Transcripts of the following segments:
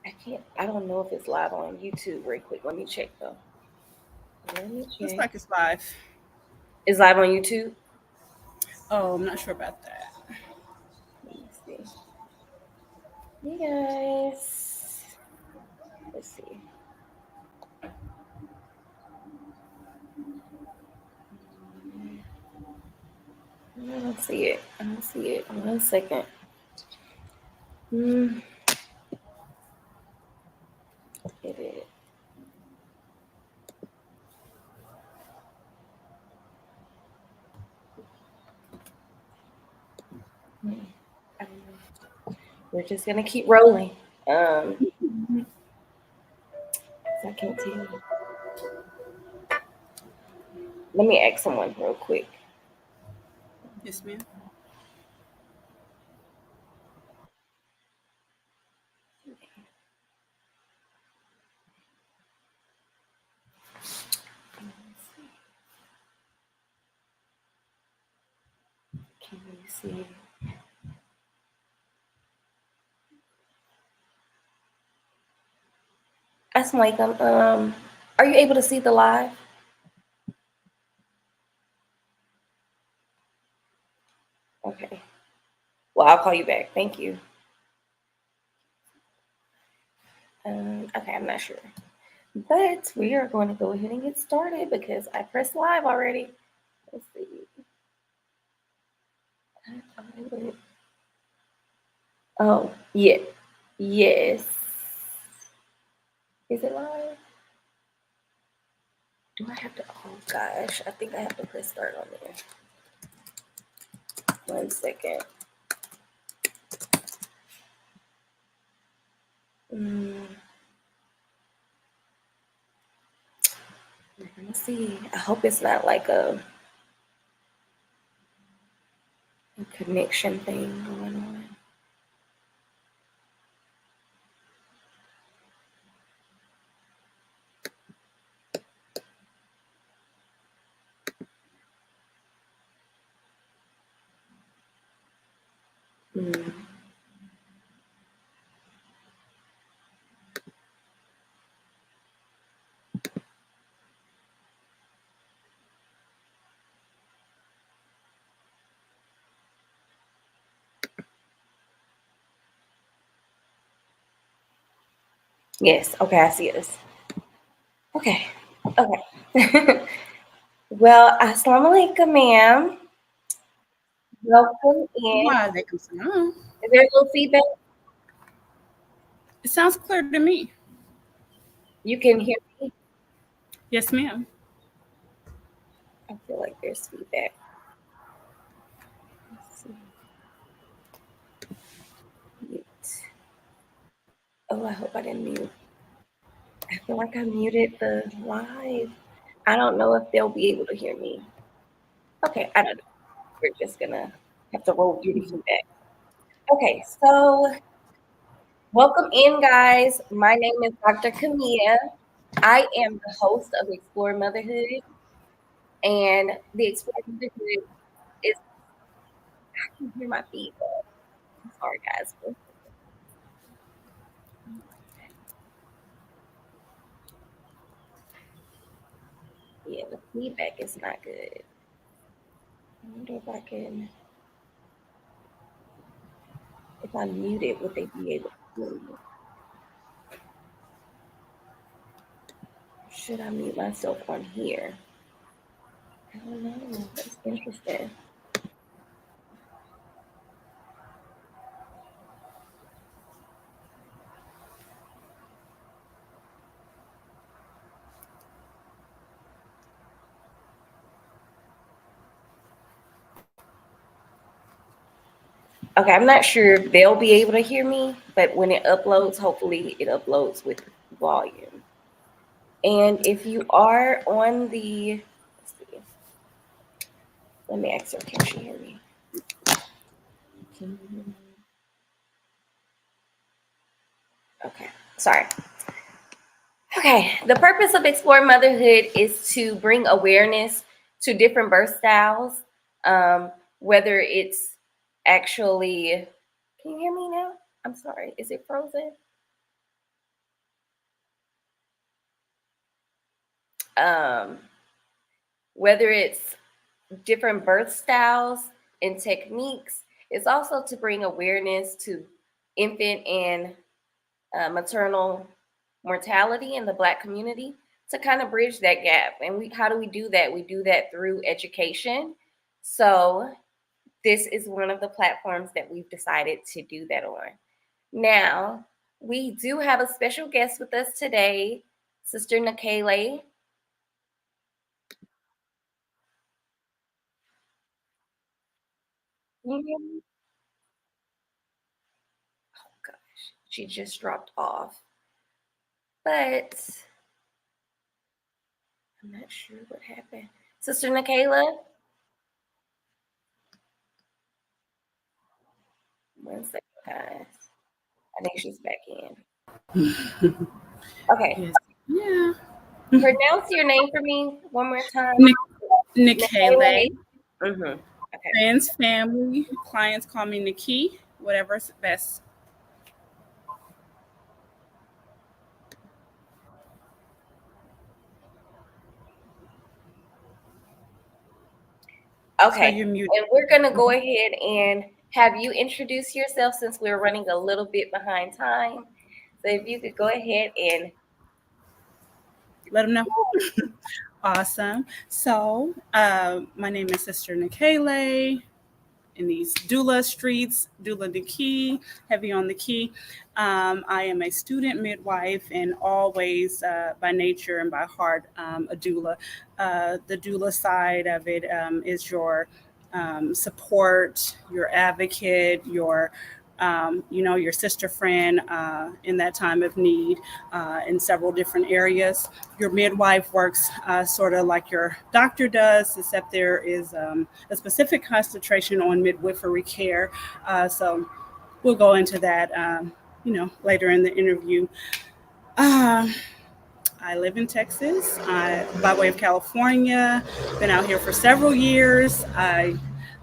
I don't know if it's live on YouTube. Real quick, let me check though. Let me Looks check. like it's live. It's live on YouTube. Oh, I'm not sure about that. Let me see. You guys, let's see. I don't see it. I don't see it. 1 second. Hmm. It is. I don't know. We're just gonna keep rolling. Um, I can't tell you. Let me ask someone real quick. Yes, ma'am. Can you see? Assalamualaikum. Are you able to see the live? Okay. Well, I'll call you back. Thank you. Okay, I'm not sure. But we are going to go ahead and get started because I pressed live already. Let's see. Oh, yeah. Yes. Is it live? Do I have to? Oh, gosh. I think I have to press start on there. 1 second. We're going to see. I hope it's not like a connection thing going on. Yes. Okay, I see this. Okay. Okay. Well, assalamu alaikum, ma'am. Welcome in. Walaikum salam. Is there a little feedback? It sounds clear to me. You can hear me? Yes, ma'am. I feel like there's feedback. Let's see. Mute. Oh, I hope I didn't mute. I feel like I muted the live. I don't know if they'll be able to hear me. Okay, I don't know. We're just gonna have to roll through the feedback. Okay, so welcome in, guys. My name is Dr. Camilla. I am the host of Explore Motherhood, and the Explore Motherhood is. I can hear my feedback. I'm sorry, guys. Yeah, the feedback is not good. I wonder if I can. If I mute it, would they be able to hear me? Should I mute myself on here? I don't know. That's interesting. Okay, I'm not sure if they'll be able to hear me, but when it uploads, hopefully it uploads with volume. And if you are on the, let's see, let me ask her, can she hear me? Can you hear me? Okay, sorry. Okay, the purpose of Explore Motherhood is to bring awareness to different birth styles, whether it's actually, can you hear me now? I'm sorry, is it frozen? um, whether it's different birth styles and techniques. It's also to bring awareness to infant and maternal mortality in the Black community to kind of bridge that gap. And how do we do that? We do that through education. So this is one of the platforms that we've decided to do that on. Now, we do have a special guest with us today, Sister Nikele. Oh gosh, she just dropped off. But I'm not sure what happened. Sister Nikela, one second, guys. I think she's back in. Okay, Yes. Yeah. pronounce your name for me one more time. Nikele. Mm-hmm. Okay. Friends, family, clients call me Nikki. Whatever's best. So Okay. you're muted. And we're going to go ahead and have you introduce yourself since we're running a little bit behind time. So if you could go ahead and Let them know. Awesome. So my name is Sister Nikele. In these doula streets, doula the key, heavy on the key. I am a student midwife and always, by nature and by heart, a doula. The doula side of it is your support, your advocate, your sister friend in that time of need in several different areas. Your midwife works sort of like your doctor does, except there is a specific concentration on midwifery care. So we'll go into that, later in the interview. Uh, I live in Texas, by way of California. Been out here for several years. I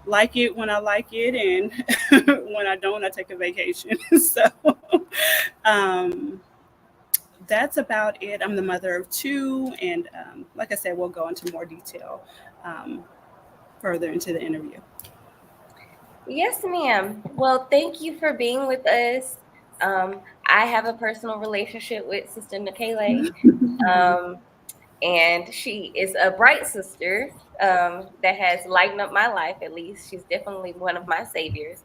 like it when I like it, and when I don't, I take a vacation. So um, that's about it. I'm the mother of two, and like I said, we'll go into more detail um, further into the interview. yes, ma'am. Well, thank you for being with us. I have a personal relationship with Sister Nikele. Um, and she is a bright sister that has lightened up my life. At least she's definitely one of my saviors,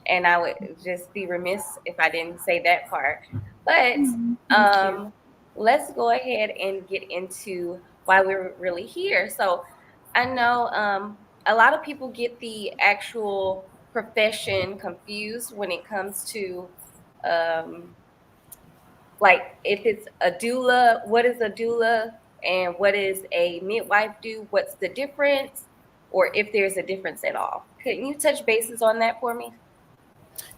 and I would just be remiss if I didn't say that part. But Thank you. let's go ahead and get into why we're really here. So I know a lot of people get the actual profession confused when it comes to um, like if it's a doula, what is a doula and what is a midwife do? What's the difference? Or if there's a difference at all. Can you touch bases on that for me?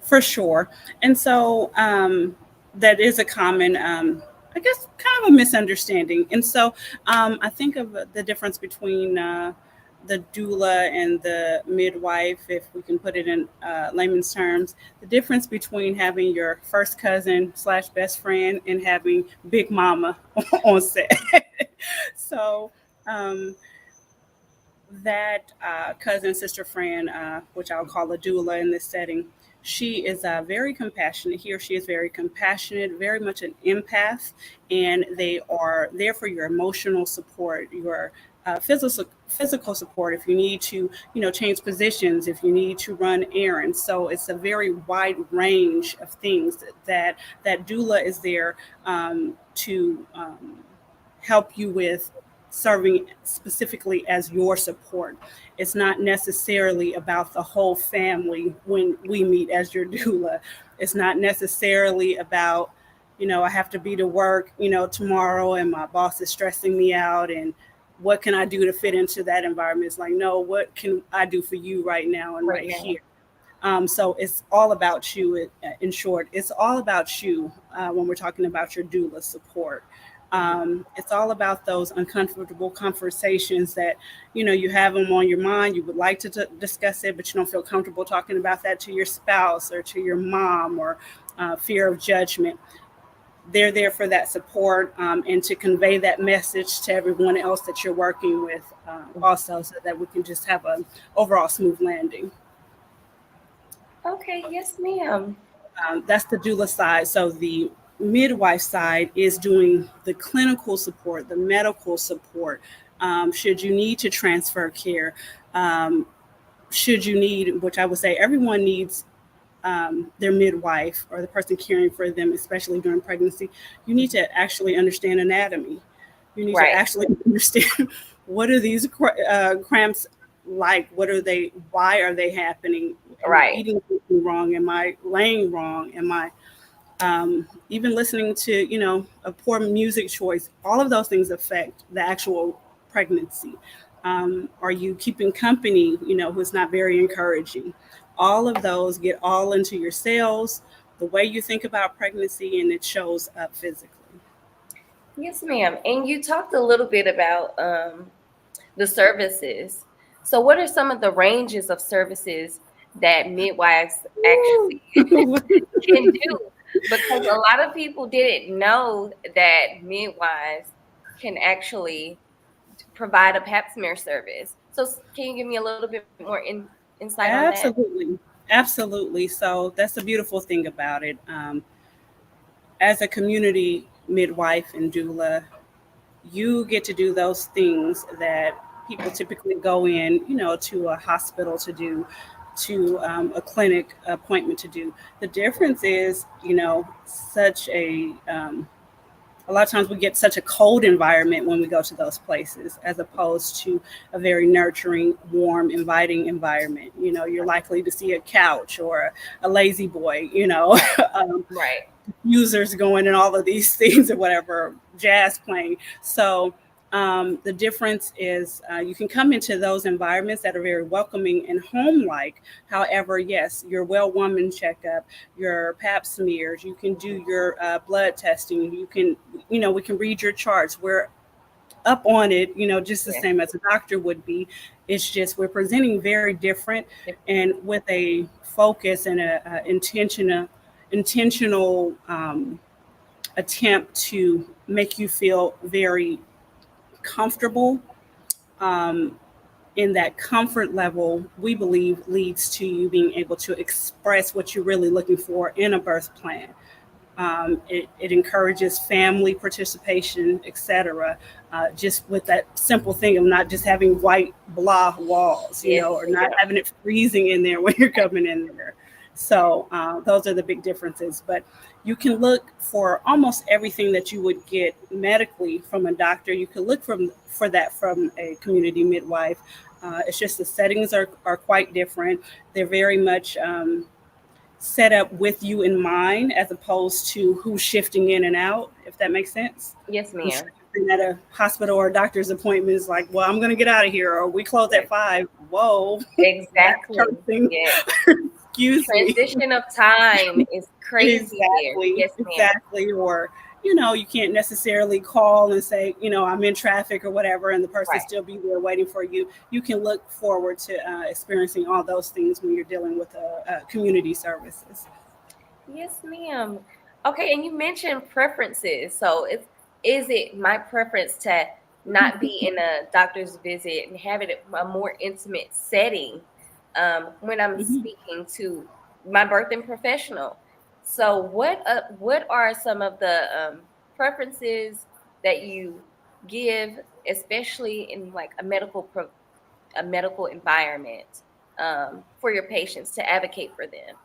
For sure. And so that is a common, I guess, kind of a misunderstanding. And so I think of the difference between the doula and the midwife, if we can put it in layman's terms, the difference between having your first cousin slash best friend and having Big Mama on set. So that cousin, sister, friend, which I'll call a doula in this setting, she is very compassionate. He or she is very compassionate, very much an empath, and they are there for your emotional support, your physical support if you need to, change positions, if you need to run errands. So it's a very wide range of things that doula is there to help you with, serving specifically as your support. It's not necessarily about the whole family when we meet as your doula. It's not necessarily about, I have to be to work, tomorrow and my boss is stressing me out and what can I do to fit into that environment? It's like, no, what can I do for you right now and Right right now. here? So it's all about you. In short, it's all about you when we're talking about your doula support. It's all about those uncomfortable conversations that you have them on your mind. You would like to discuss it, but you don't feel comfortable talking about that to your spouse or to your mom, or fear of judgment. they're there for that support, and to convey that message to everyone else that you're working with, also, so that we can just have an overall smooth landing. Okay, yes, ma'am. That's the doula side. So the midwife side is doing the clinical support, the medical support. Should you need to transfer care, um, should you need, which I would say everyone needs, their midwife or the person caring for them, especially during pregnancy, you need to actually understand anatomy. You need to Right, actually understand what are these cramps like? What are they? Why are they happening? Am I right. eating something wrong? Am I laying wrong? Am I even listening to, a poor music choice? All of those things affect the actual pregnancy. Are you keeping company, who's not very encouraging? All of those get all into your cells, the way you think about pregnancy, and it shows up physically. Yes, ma'am. And you talked a little bit about the services. So, what are some of the ranges of services that midwives actually can do? Because a lot of people didn't know that midwives can actually provide a pap smear service. So, can you give me a little bit more insight on that? Absolutely. Absolutely. So that's the beautiful thing about it. As a community midwife and doula, you get to do those things that people typically go in, to a hospital to do, to a clinic appointment to do. The difference is, such a lot of times we get such a cold environment when we go to those places, as opposed to a very nurturing, warm, inviting environment. You're likely to see a couch or a lazy boy, um, Right. users going and all of these things or whatever, jazz playing. So the difference is, you can come into those environments that are very welcoming and home like. However, yes, your well woman checkup, your pap smears, you can do your blood testing. You can, we can read your charts. We're up on it, just the Yeah. same as a doctor would be. It's just we're presenting very different, and with a focus and a intentional attempt to make you feel very comfortable. Um, in that comfort level, we believe leads to you being able to express what you're really looking for in a birth plan. It encourages family participation, etc. Just with that simple thing of not just having white blah walls, Yes. or not having it freezing in there when you're coming in there. So those are the big differences. But you can look for almost everything that you would get medically from a doctor. You can look for that from a community midwife. It's just the settings are quite different. They're very much set up with you in mind, as opposed to who's shifting in and out, if that makes sense. Yes, I'm sure ma'am. you've been at a hospital or a doctor's appointment is like, well, I'm going to get out of here, or we close at 5. Whoa, that's Exactly. cursing. Yes. Excuse me. Transition of time is crazy there. Exactly, Yes, ma'am. exactly. Or, you can't necessarily call and say, I'm in traffic or whatever, and the person Right. still be there waiting for you. You can look forward to experiencing all those things when you're dealing with community services. Yes, ma'am. Okay, and you mentioned preferences. So is it my preference to not be in a doctor's visit and have it a more intimate setting when I'm Mhm. speaking to my birthing professional? So what are some of the preferences that you give, especially in like a medical environment, for your patients to advocate for them?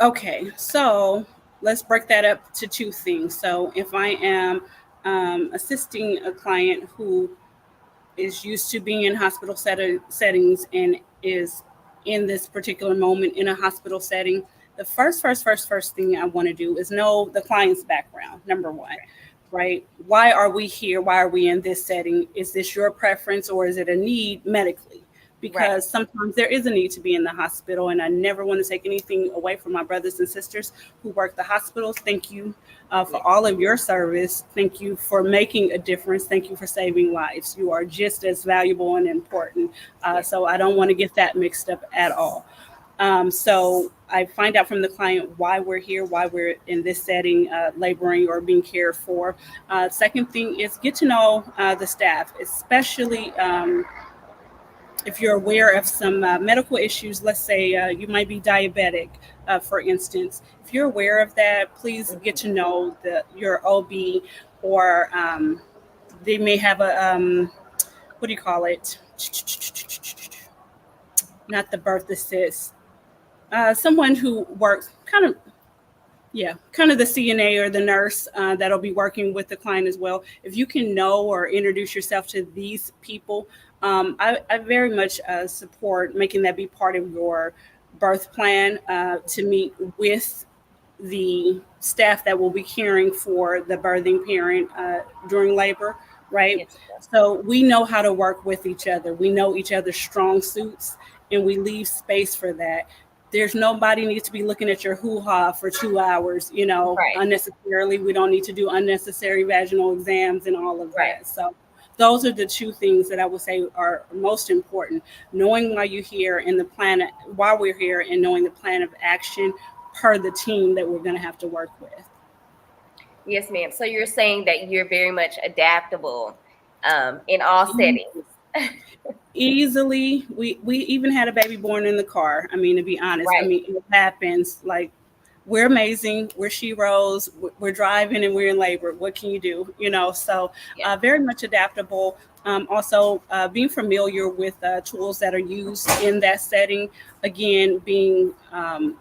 Okay, so let's break that up to two things. So if I am assisting a client who is used to being in hospital settings and is in this particular moment in a hospital setting, the first thing I want to do is know the client's background. Number one, right? Why are we here? Why are we in this setting? Is this your preference, or is it a need medically? Right. Because sometimes there is a need to be in the hospital, and I never want to take anything away from my brothers and sisters who work the hospitals. Thank you Yeah. for all of your service. Thank you for making a difference. Thank you for saving lives. You are just as valuable and important. Yeah. So I don't want to get that mixed up at all. So I find out from the client why we're here, why we're in this setting, laboring or being cared for. Second thing is get to know the staff, especially if you're aware of some medical issues. Let's say you might be diabetic, for instance. If you're aware of that, please get to know your OB, or they may have a what do you call it? Not the birth assist. Someone who works kind of the CNA or the nurse that'll be working with the client as well. If you can know or introduce yourself to these people, I very much support making that be part of your birth plan, to meet with the staff that will be caring for the birthing parent during labor, right? Yes, ma'am. So we know how to work with each other. We know each other's strong suits, and we leave space for that. There's nobody needs to be looking at your hoo-ha for 2 hours, Right, unnecessarily. We don't need to do unnecessary vaginal exams and all of right. that. So those are the two things that I would say are most important. Knowing why you're here and why we're here, and knowing the plan of action per the team that we're going to have to work with. Yes, ma'am. So you're saying that you're very much adaptable in all settings. Easily, we even had a baby born in the car. I mean, to be honest, I Right. mean, it happens. Like, we're amazing, we're sheroes, we're driving and we're in labor. What can you do? So Yeah. very much adaptable. Also, being familiar with tools that are used in that setting. Again, being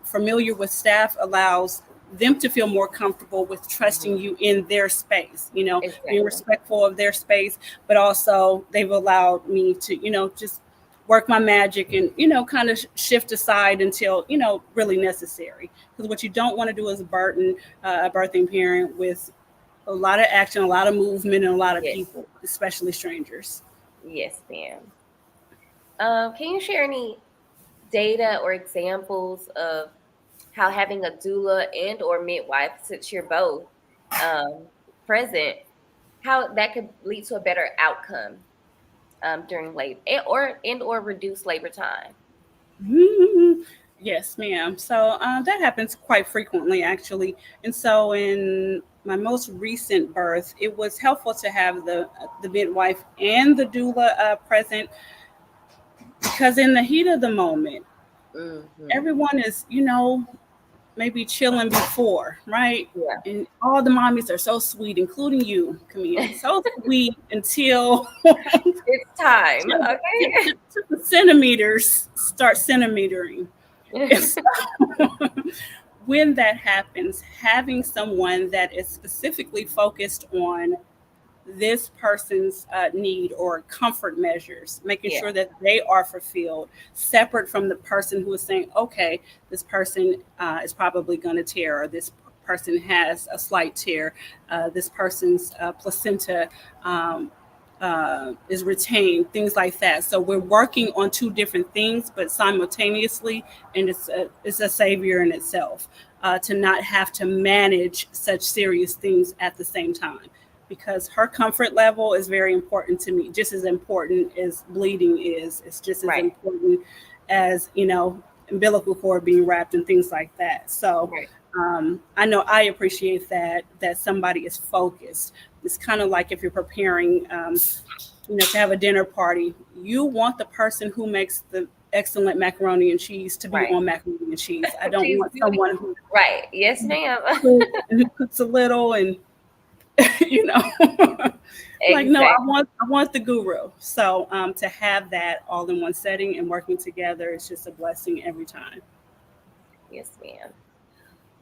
familiar with staff allows them to feel more comfortable with trusting you in their space, being Exactly. respectful of their space. But also, they've allowed me to, just work my magic and, kind of shift aside until, really necessary. Because what you don't want to do is burden a birthing parent with a lot of action, a lot of movement, and a lot of Yes. people, especially strangers. Yes, ma'am. Can you share any data or examples of how having a doula and or midwife, since you're both um, present, how that could lead to a better outcome during labor and or reduce labor time? Yes, ma'am. So that happens quite frequently, actually. And so, in my most recent birth, it was helpful to have the midwife and the doula present, because in the heat of the moment, Hmm. everyone is, maybe chilling before, right? Yeah. And all the mommies are so sweet, including you, Camille. So sweet until It's time. till Okay. the centimeters start centimetering. And so when that happens, having someone that is specifically focused on this person's need or comfort measures, making Yeah. sure that they are fulfilled, separate from the person who is saying, okay, this person is probably going to tear, or this person has a slight tear, this person's placenta is retained, things like that. So we're working on two different things, but simultaneously, and it's a savior in itself, to not have to manage such serious things at the same time, because her comfort level is very important to me, just as important as bleeding is. It's just as Right. important as, umbilical cord being wrapped and things like that. So Right. I know I appreciate that somebody is focused. It's kind of like if you're preparing, to have a dinner party. You want the person who makes the excellent macaroni and cheese to be Right. on macaroni and cheese. I don't She's want beauty. someone who Right. Yes, ma'am. cooks a little and you know like, no, I Exactly. want the guru. So to have that all in one setting and working together is just a blessing every time. Yes, ma'am.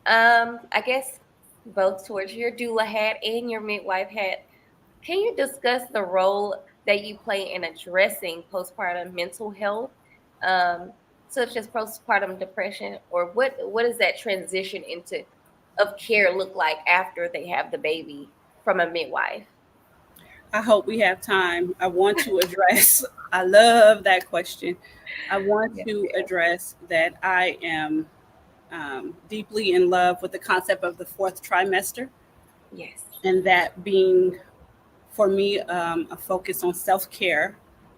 I guess both towards your doula hat and your midwife hat, can you discuss the role that you play in addressing postpartum mental health, um, such as postpartum depression, or what does that transition into of care look like after they have the baby from a midwife? I hope we have time. I want to address I love that question. I want Yes, to ma'am. address that I am deeply in love with the concept of the fourth trimester, Yes. and that being, for me, a focus on self care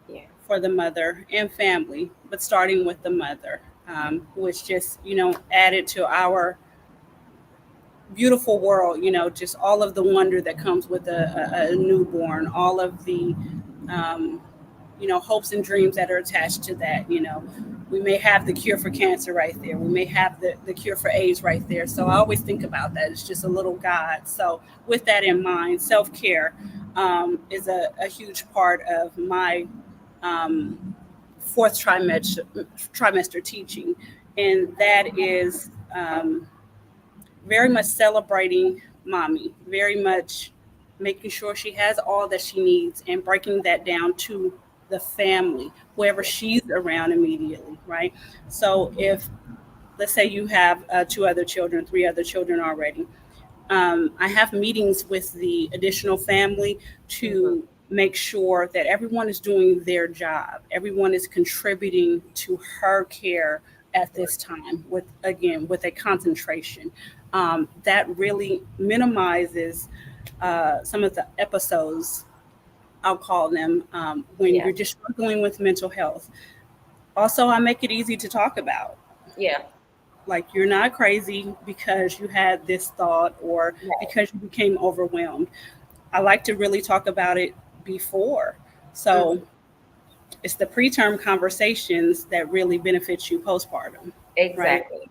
Yeah. for the mother and family, but starting with the mother. who is just, added to our beautiful world, just all of the wonder that comes with a newborn, all of the, um, hopes and dreams that are attached to that. We may have the cure for cancer right there. We may have the cure for AIDS right there. So I always think about that. It's just a little God. So with that in mind, self-care is a huge part of my um, fourth trimester teaching. And that is very much celebrating mommy, very much making sure she has all that she needs and breaking that down to the family, whoever Yeah. she's around immediately, right? So if, let's say you have two other children, three other children already, I have meetings with the additional family Hmm. to make sure that everyone is doing their job, everyone is contributing to her care at this time with, again, with a concentration that really minimizes some of the episodes, I'll call them, when Yeah. you're just struggling with mental health. Also, I make it easy to talk about. Yeah. Like, you're not crazy because you had this thought or Right. because you became overwhelmed. I like to really talk about it before. So Hmm. it's the preterm conversations that really benefit you postpartum, right? Exactly.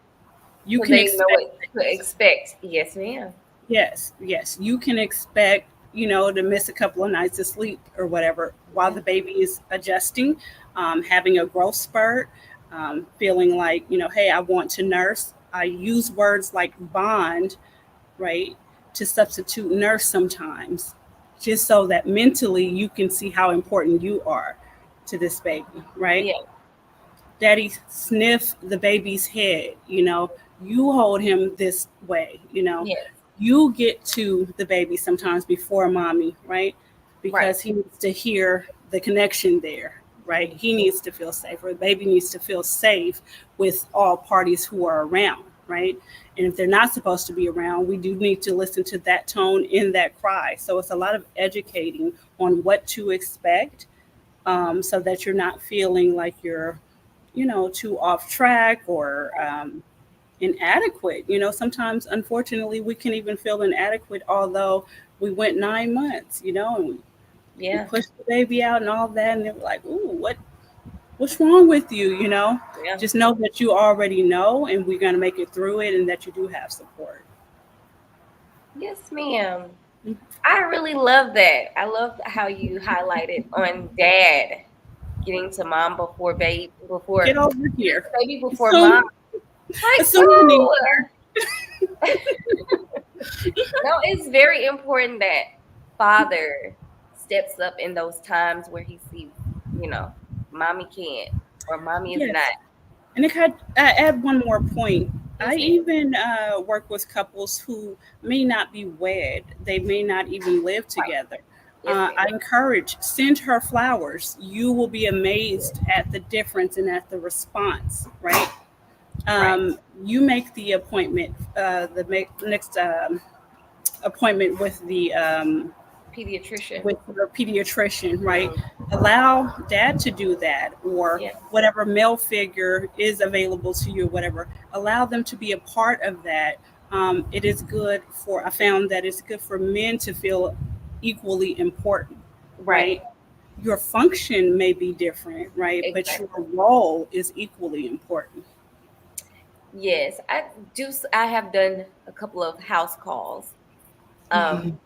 You So can they know expect what to things. expect. Yes, ma'am. Yes, yes. You can expect, to miss a couple of nights of sleep or whatever while Yeah. the baby is adjusting, having a growth spurt, feeling like, hey, I want to nurse. I use words like bond, right, to substitute nurse sometimes, just so that mentally you can see how important you are to this baby, right? Yeah. Daddy sniff the baby's head, you hold him this way, Yes. you get to the baby sometimes before mommy, right? Right. Because he needs to hear the connection there, right? Mhm. He needs to feel safe, or the baby needs to feel safe with all parties who are around, right? And if they're not supposed to be around, we do need to listen to that tone in that cry. So it's a lot of educating on what to expect, so that you're not feeling like you're, too off track or inadequate. Sometimes, unfortunately, we can even feel inadequate, although we went 9 months, and we Yeah. pushed the baby out and all that. And they were like, ooh, what's wrong with you? Yeah. Just know that you already know, and we're going to make it through it, and that you do have support. Yes, ma'am. I really love that. I love how you highlighted on dad getting to mom before baby, before Get over get here. to baby before mom. Assume, Like, assume you need no. her. No, it's very important that father steps up in those times where he sees, you know, mommy can't or mommy is not. Yes. And I add one more point. I Yes, ma'am. even work with couples who may not be wed. They may not even live Right. together. Yes, ma'am. I encourage, send her flowers. You will be amazed at the difference and at the response. Right. Right. You make the appointment. Next appointment Pediatrician. with your pediatrician, right? Mhm. Allow dad to do that, or Yeah. whatever male figure is available to you, whatever. Allow them to be a part of that. It is good for, I found that it's good for men to feel equally important, Right. right? Your function may be different, right? But your Exactly. role is equally important. Yes, I have done a couple of house calls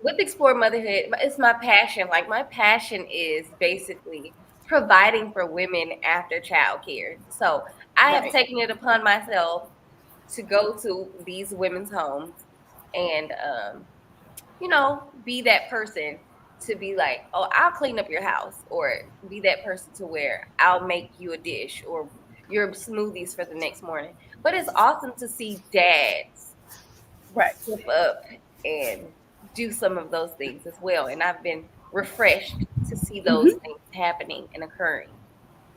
with Explore Motherhood. It's my passion. Like, my passion is basically providing for women after childcare. So I have Right. taken it upon myself to go to these women's homes and be that person to be like, oh, I'll clean up your house, or be that person to where I'll make you a dish or your smoothies for the next morning. But it's awesome to see dads Right. step up and do some of those things as well. And I've been refreshed to see those Hmm. things happening and occurring.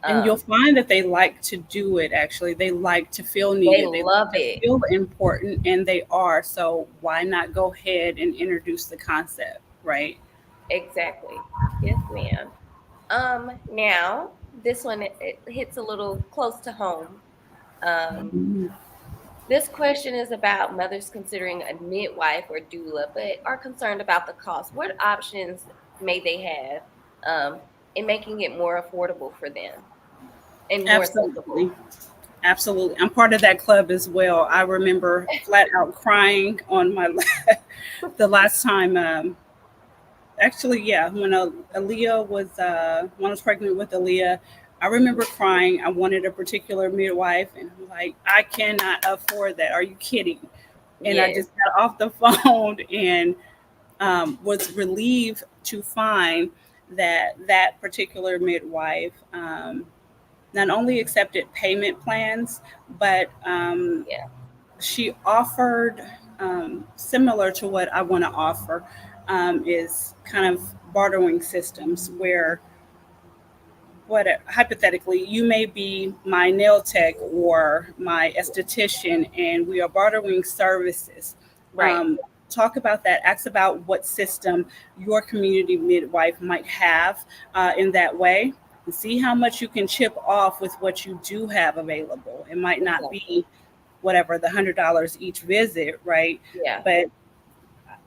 And you'll Um, find that they like to do it. Actually, they like to feel they needed, they love like to it. feel important, and they are. So why not go ahead and introduce the concept, right? Exactly. Yes, ma'am. Now this one, it hits a little close to home. Um, this question is about mothers considering a midwife or doula, but are concerned about the cost. What options may they have in making it more affordable for them and more Absolutely. accessible? Absolutely. I'm part of that club as well. I remember flat out crying on my the last time actually, yeah, when Aaliyah was when I was pregnant with Aaliyah, I remember crying. I wanted a particular midwife, and I'm like, I cannot afford that. Are you kidding? And I Yes, just got off the phone and was relieved to find that that particular midwife not only accepted payment plans, but yeah, she offered similar to what I want to offer is kind of bartering systems where what hypothetically you may be my nail tech or my esthetician and we are bartering services. right, um, Talk about that, ask about what system your community midwife might have in that way, and see how much you can chip off with what you do have available. It might not exactly. be whatever the $100 each visit, right? Yeah, But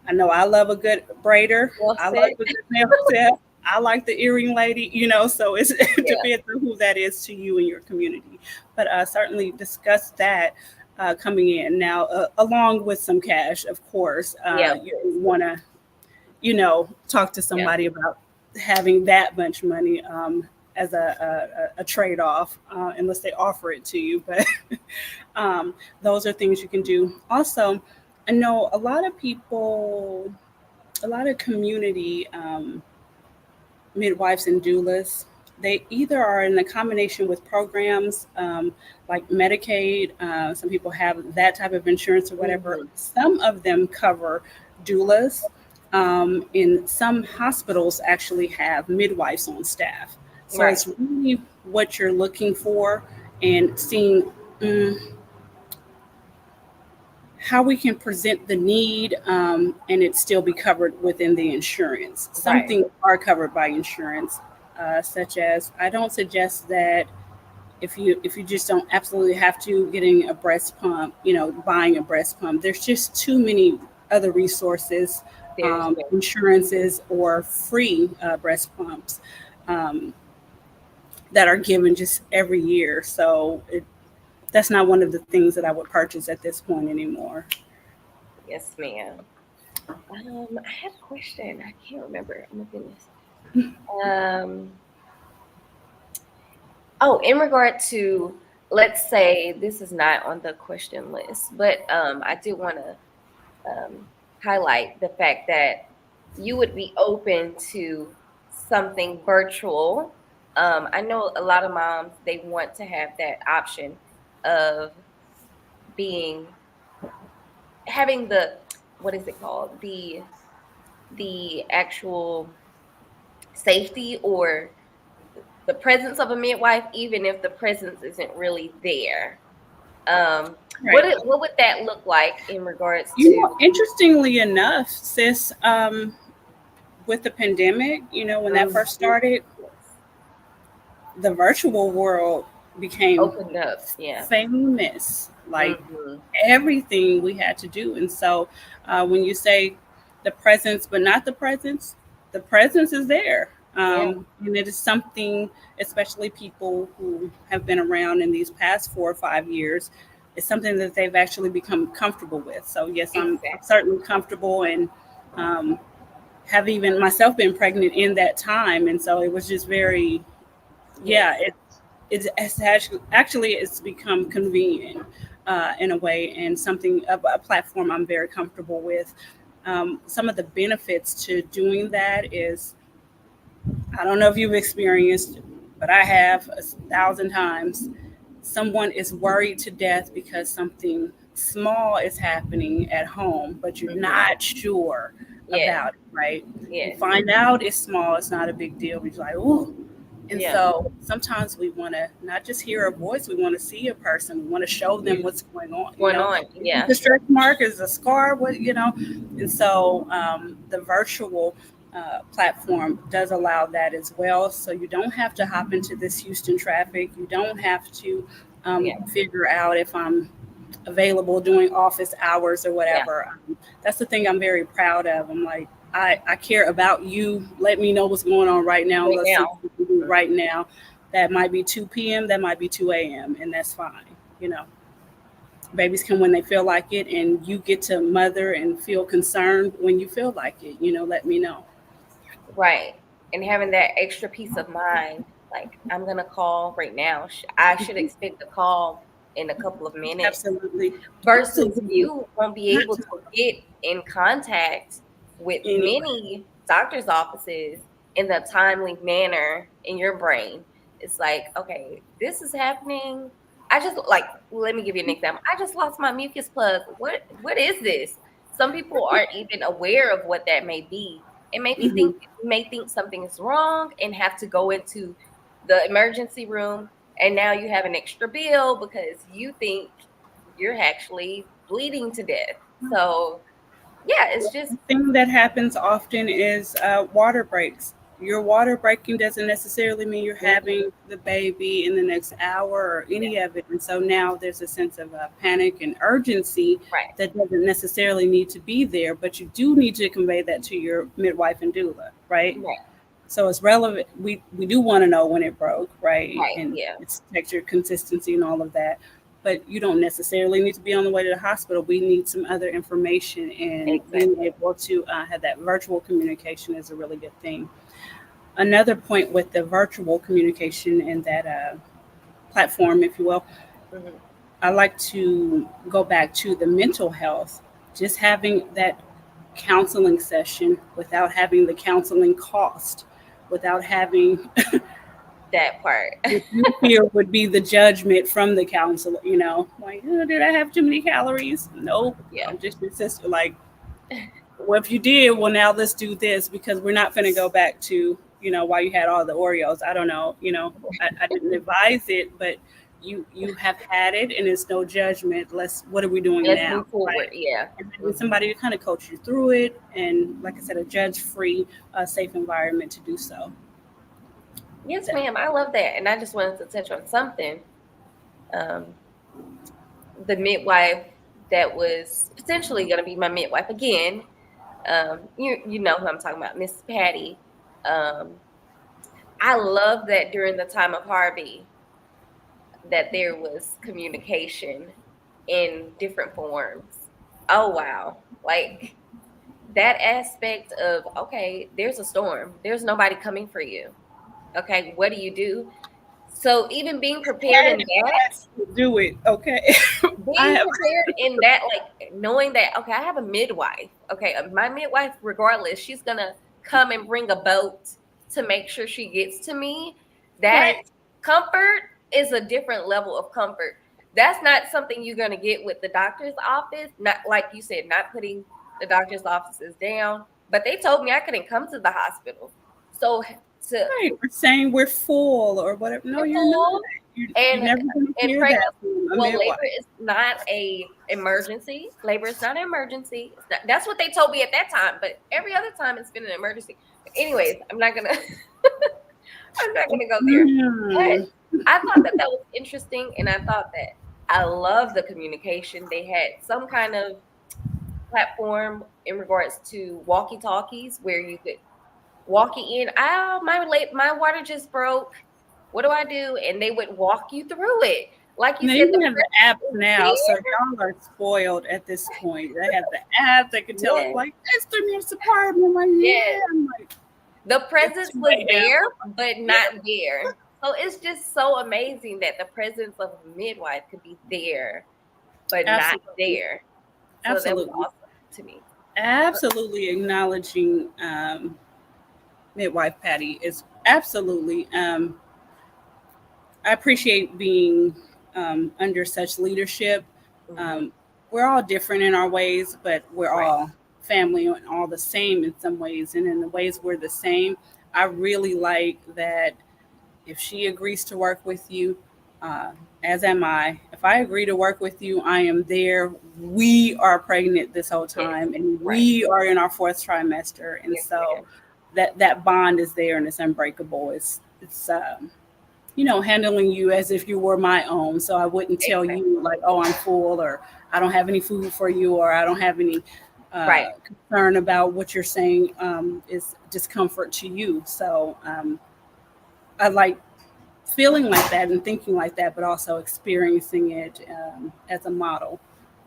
I know I love a good braider. well I love said. a good nail tech. I like the earring lady, so it Yeah, depends on who that is to you and your community. But certainly discuss that coming in. Now, along with some cash, of course, yeah, of you course. want to, talk to Yeah, somebody about having that much money as a trade off, unless they offer it to you. But those are things you can do. Also, I know a lot of people, a lot of community midwives and doulas, they either are in a combination with programs like Medicaid. Some people have that type of insurance or whatever. hmm, Some of them cover doulas. And some hospitals actually have midwives on staff. So right, it's really what you're looking for and seeing. mm, how we can present the need and it still be covered within the insurance. Some right. things are covered by insurance, such as I don't suggest that if you just don't absolutely have to getting a breast pump, buying a breast pump. There's just too many other resources, There's the insurances or free breast pumps um, that are given just every year. So that's not one of the things that I would purchase at this point anymore. yes, ma'am. I had a question. I can't remember. Oh my goodness. Um, oh, in regard to, let's say this is not on the question list, but I did want to highlight the fact that you would be open to something virtual. I know a lot of moms, they want to have that option of being having the, what is it called, the actual safety or the presence of a midwife, even if the presence isn't really there. Right. What would that look like in regards to? Interestingly enough, sis, with the pandemic, when that Mhm. first started, Yes. the virtual world became Opened up, yeah. famous. Like Hmm. everything we had to do. And so when you say the presence, but not the presence is there. Yeah, And it is something, especially people who have been around in these past 4 or 5 years, it's something that they've actually become comfortable with. So, yes, I'm exactly. certainly comfortable and um, have even myself been pregnant in that time. And so it was just very, yeah, Yes, it's actually it's become convenient in a way and something a platform I'm very comfortable with. Some of the benefits to doing that is I don't know if you've experienced, but I have 1,000 times. Someone is worried to death because something small is happening at home, but you're hmm, not sure yeah, about it, right? You yes, find out it's small, it's not a big deal. You're like, oh, and yeah. so sometimes we want to not just hear a voice, we want to see a person. We want to show them what's going on. Going on, Is it yeah, a stretch mark? Is it a scar? And so the virtual platform does allow that as well. So you don't have to hop into this Houston traffic. You don't have to Yeah. figure out if I'm available during office hours or Yeah. whatever. That's the thing I'm very proud of. I'm like, I care about you. Let me know what's going on right now. Right Let's see now. what we can do right now. That might be 2 p.m., that might be 2 a.m., and that's fine. You know, babies come when they feel like it, and you get to mother and feel concerned when you feel like it. Let me know. Right. And having that extra peace of mind, like I'm gonna call right now. I should expect a call in a couple of minutes. Absolutely. Versus Absolutely. you won't be Not able to to get in contact with anyway. many doctor's offices in the timely manner in your brain. It's like, okay, this is happening. I just like let me give you an example. I just lost my mucus plug. What is this? Some people aren't even aware of what that may be. And maybe Hmm. may think something is wrong and have to go into the emergency room, and now you have an extra bill because you think you're actually bleeding to death. So yeah, it's just The thing that happens often is water breaks. Your water breaking doesn't necessarily mean you're mhm, having the baby in the next hour or yeah, any of it. And so now there's a sense of panic and urgency right, that doesn't necessarily need to be there, but you do need to convey that to your midwife and doula, right? right, So it's relevant. We do want to know when it broke, right? right, And yeah, its texture, consistency, and all of that. But you don't necessarily need to be on the way to the hospital. We need some other information, and being exactly. able to have that virtual communication is a really good thing. Another point with the virtual communication and that platform, if you will, Hmm. I like to go back to the mental health. Just having that counseling session without having the counseling cost, without having That part. what you fear would be the judgment from the counselor, like, oh, did I have too many calories? Nope. Yeah, I'm just your sister. Like, well, if you did, well, now let's do this because we're not going to go back to, why you had all the Oreos. I don't know. I didn't advise it, but you have had it and it's no judgment. What are we doing let's now? move forward. Right. Yeah. And then Hmm. somebody to kind of coach you through it. And like I said, a judge free, safe environment to do so. Yes, ma'am. I love that, and I just wanted to touch on something. Um, the midwife that was potentially going to be my midwife again. You know who I'm talking about, Miss Patty. Um, I love that during the time of Harvey that there was communication in different forms. Oh wow. Like that aspect of okay, there's a storm. There's nobody coming for you. Okay, what do you do? So even being prepared in that, Do it. Okay. I being have. prepared in that, like knowing that okay, I have a midwife. Okay, my midwife, regardless, she's gonna come and bring a boat to make sure she gets to me. That Right. comfort is a different level of comfort. That's not something you're gonna get with the doctor's office. Not like you said, not putting the doctor's offices down, but they told me I couldn't come to the hospital. So to Right. We're saying we're full or whatever. No, we're you're not. full, You're and never going to hear pregnant. that from a Well, midwife. labor is not a emergency. Labor is not an emergency. It's not, that's what they told me at that time. But every other time, it's been an emergency. But anyways, I'm not gonna. I'm not gonna go there. But Mm. I thought that that was interesting, and I thought that I love the communication. They had some kind of platform in regards to walkie talkies where you could walking in. Oh, my water just broke. What do I do? And they would walk you through it. Like you They said, the even have the person apps is now, so there. y'all are spoiled at this point. They have the app that can tell us, Yes, like, it's the nearest apartment. I'm like, yes. yeah. I'm like, The it's presence 2 was a.m. there, but Yeah, not there. So it's just so amazing that the presence of a midwife could be there, but not absolutely. there. So that was Absolutely. awesome to me. Absolutely acknowledging midwife Patty is absolutely. I appreciate being under such leadership. Hmm. Um, we're all different in our ways, but we're Right. all family and all the same in some ways. And in the ways we're the same, I really like that if she agrees to work with you, uh, as am I. If I agree to work with you, I am there. We are pregnant this whole Yes. time, and Right. we are in our fourth trimester, and Yes, so ma'am. that bond is there and it's unbreakable. It's handling you as if you were my own. So I wouldn't tell Exactly. you like, oh, I'm full, or I don't have any food for you, or I don't have any Right. concern about what you're saying is discomfort to you. So I like feeling like that and thinking like that, but also experiencing it as a model.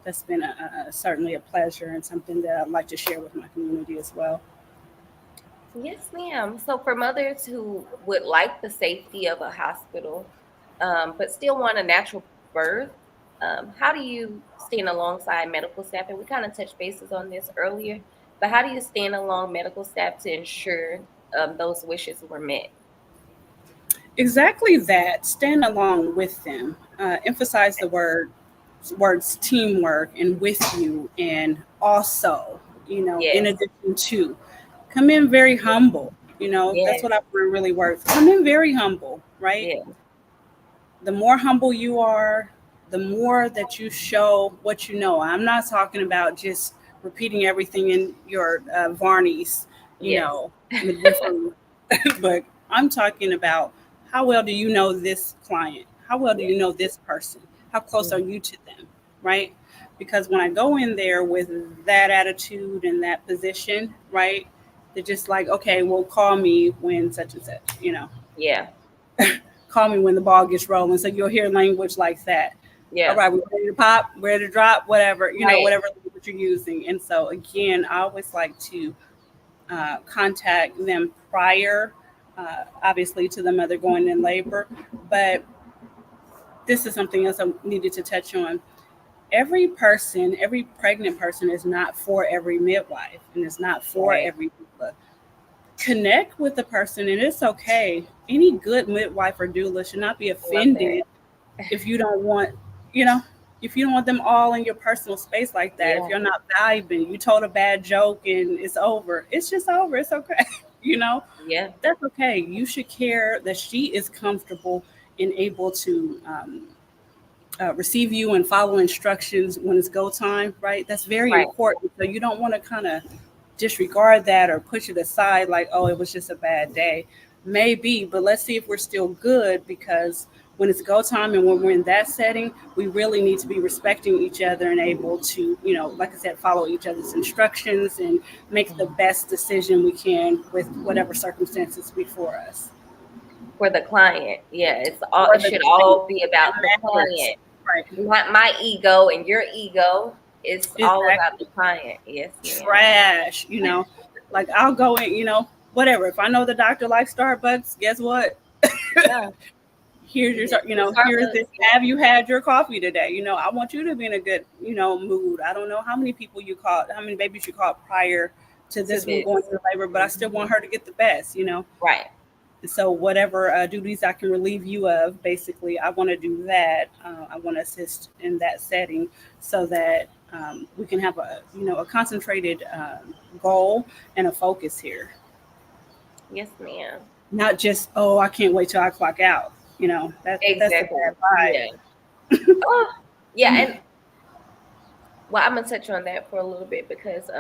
That's been certainly a pleasure and something that I'd like to share with my community as well. Yes, ma'am. So for mothers who would like the safety of a hospital, but still want a natural birth, how do you stand alongside medical staff? And we kind of touched bases on this earlier, but how do you stand along medical staff to ensure those wishes were met? Exactly that. Stand along with them. Emphasize the words teamwork and with you, and also, in Yes, addition to, come in very humble. That's what yes, I really work. Come in very humble, right? yes, The more humble you are, the more that you show what you know. I'm not talking about just repeating everything in your Varney's, yes, midwifery, but I'm talking about how well do you know this client? How well do yes, you know this person? How close are mhm, you to them, right? Because when I go in there with that attitude and that position, right, they're just like, okay, well, call me when such and such. yeah, Call me when the ball gets rolling. So you'll hear language like that. All yeah, right, we're ready to pop, ready to drop, whatever, right, whatever language you're using. And so again, I always like to contact them prior, obviously to the mother going in labor. But this is something else I needed to touch on. Every person, every pregnant person is not for every midwife and it's not for right. every doula. Connect with the person and it's okay. Any good midwife or doula should not be Love that. offended if you don't want, you know, if you don't want them all in your personal space like that. If Yeah, you're not vibing, you told a bad joke and it's over. It's just over. It's okay. you know, yeah, that's okay. You should care that she is comfortable and able to receive you and follow instructions when it's go time, right? That's very right. important. So you don't want to kind of disregard that or push it aside like, oh, it was just a bad day. Maybe, but let's see if we're still good because when it's go time and when we're in that setting, we really need to be respecting each other and able to, like I said, follow each other's instructions and make the best decision we can with whatever circumstances before us. For the client. Yeah, For it the should client, all be it about the matters. client. Right. Not my ego and your ego. It's all about the Exactly. client. Yes, ma'am. Trash. Like I'll go in, whatever. If I know the doctor likes Starbucks, guess what? Yeah. Here's your, This is here's this. Starbucks. Yeah. Have you had your coffee today? I want you to be in a good, mood. I don't know how many people you caught, how many babies you caught prior to To this one going this. into labor, but I still want her to get the best. Right. So whatever duties I can relieve you of, basically, I want to do that. I want to assist in that setting so that we can have a concentrated goal and a focus here. Yes, ma'am. Not just, oh, I can't wait till I clock out. That's a Exactly. bad vibe. Yeah. Oh, yeah. And well, I'm gonna touch on that for a little bit because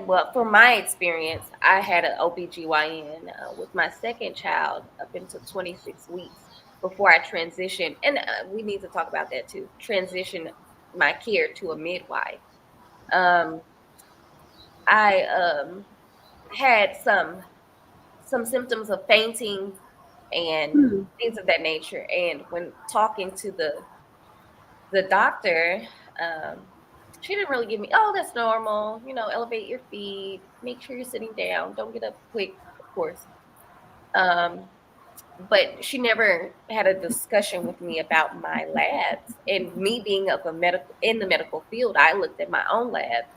well, from my experience, I had an OBGYN with my second child up until 26 weeks before I transitioned. And we need to talk about that too. Transition my care to a midwife. Um, I had some symptoms of fainting and Hmm. things of that nature. And when talking to the doctor, um, she didn't really give me, oh, that's normal. Elevate your feet, make sure you're sitting down, don't get up quick, of course. Um, but she never had a discussion with me about my labs. And me being of a medical in the medical field, I looked at my own labs,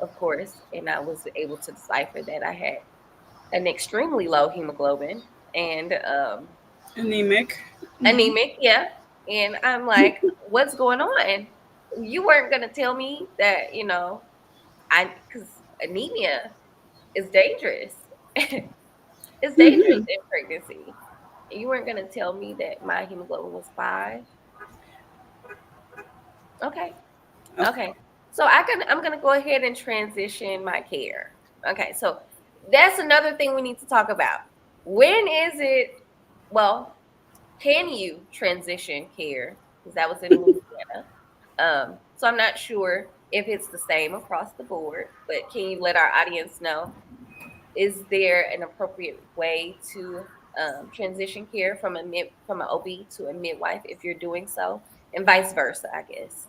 of course, and I was able to decipher that I had an extremely low hemoglobin and Anemic. Hmm. anemic, yeah. And I'm like, what's going on? You weren't gonna tell me that, because anemia is dangerous. It's dangerous Hmm. in pregnancy. You weren't gonna tell me that my hemoglobin was 5. Okay. Okay. Okay. So I'm gonna go ahead and transition my care. Okay, so that's another thing we need to talk about. When is it well, can you transition care? Because that was in Louisiana. So I'm not sure if it's the same across the board, but can you let our audience know, is there an appropriate way to transition care from from an OB to a midwife if you're doing so, and vice versa, I guess.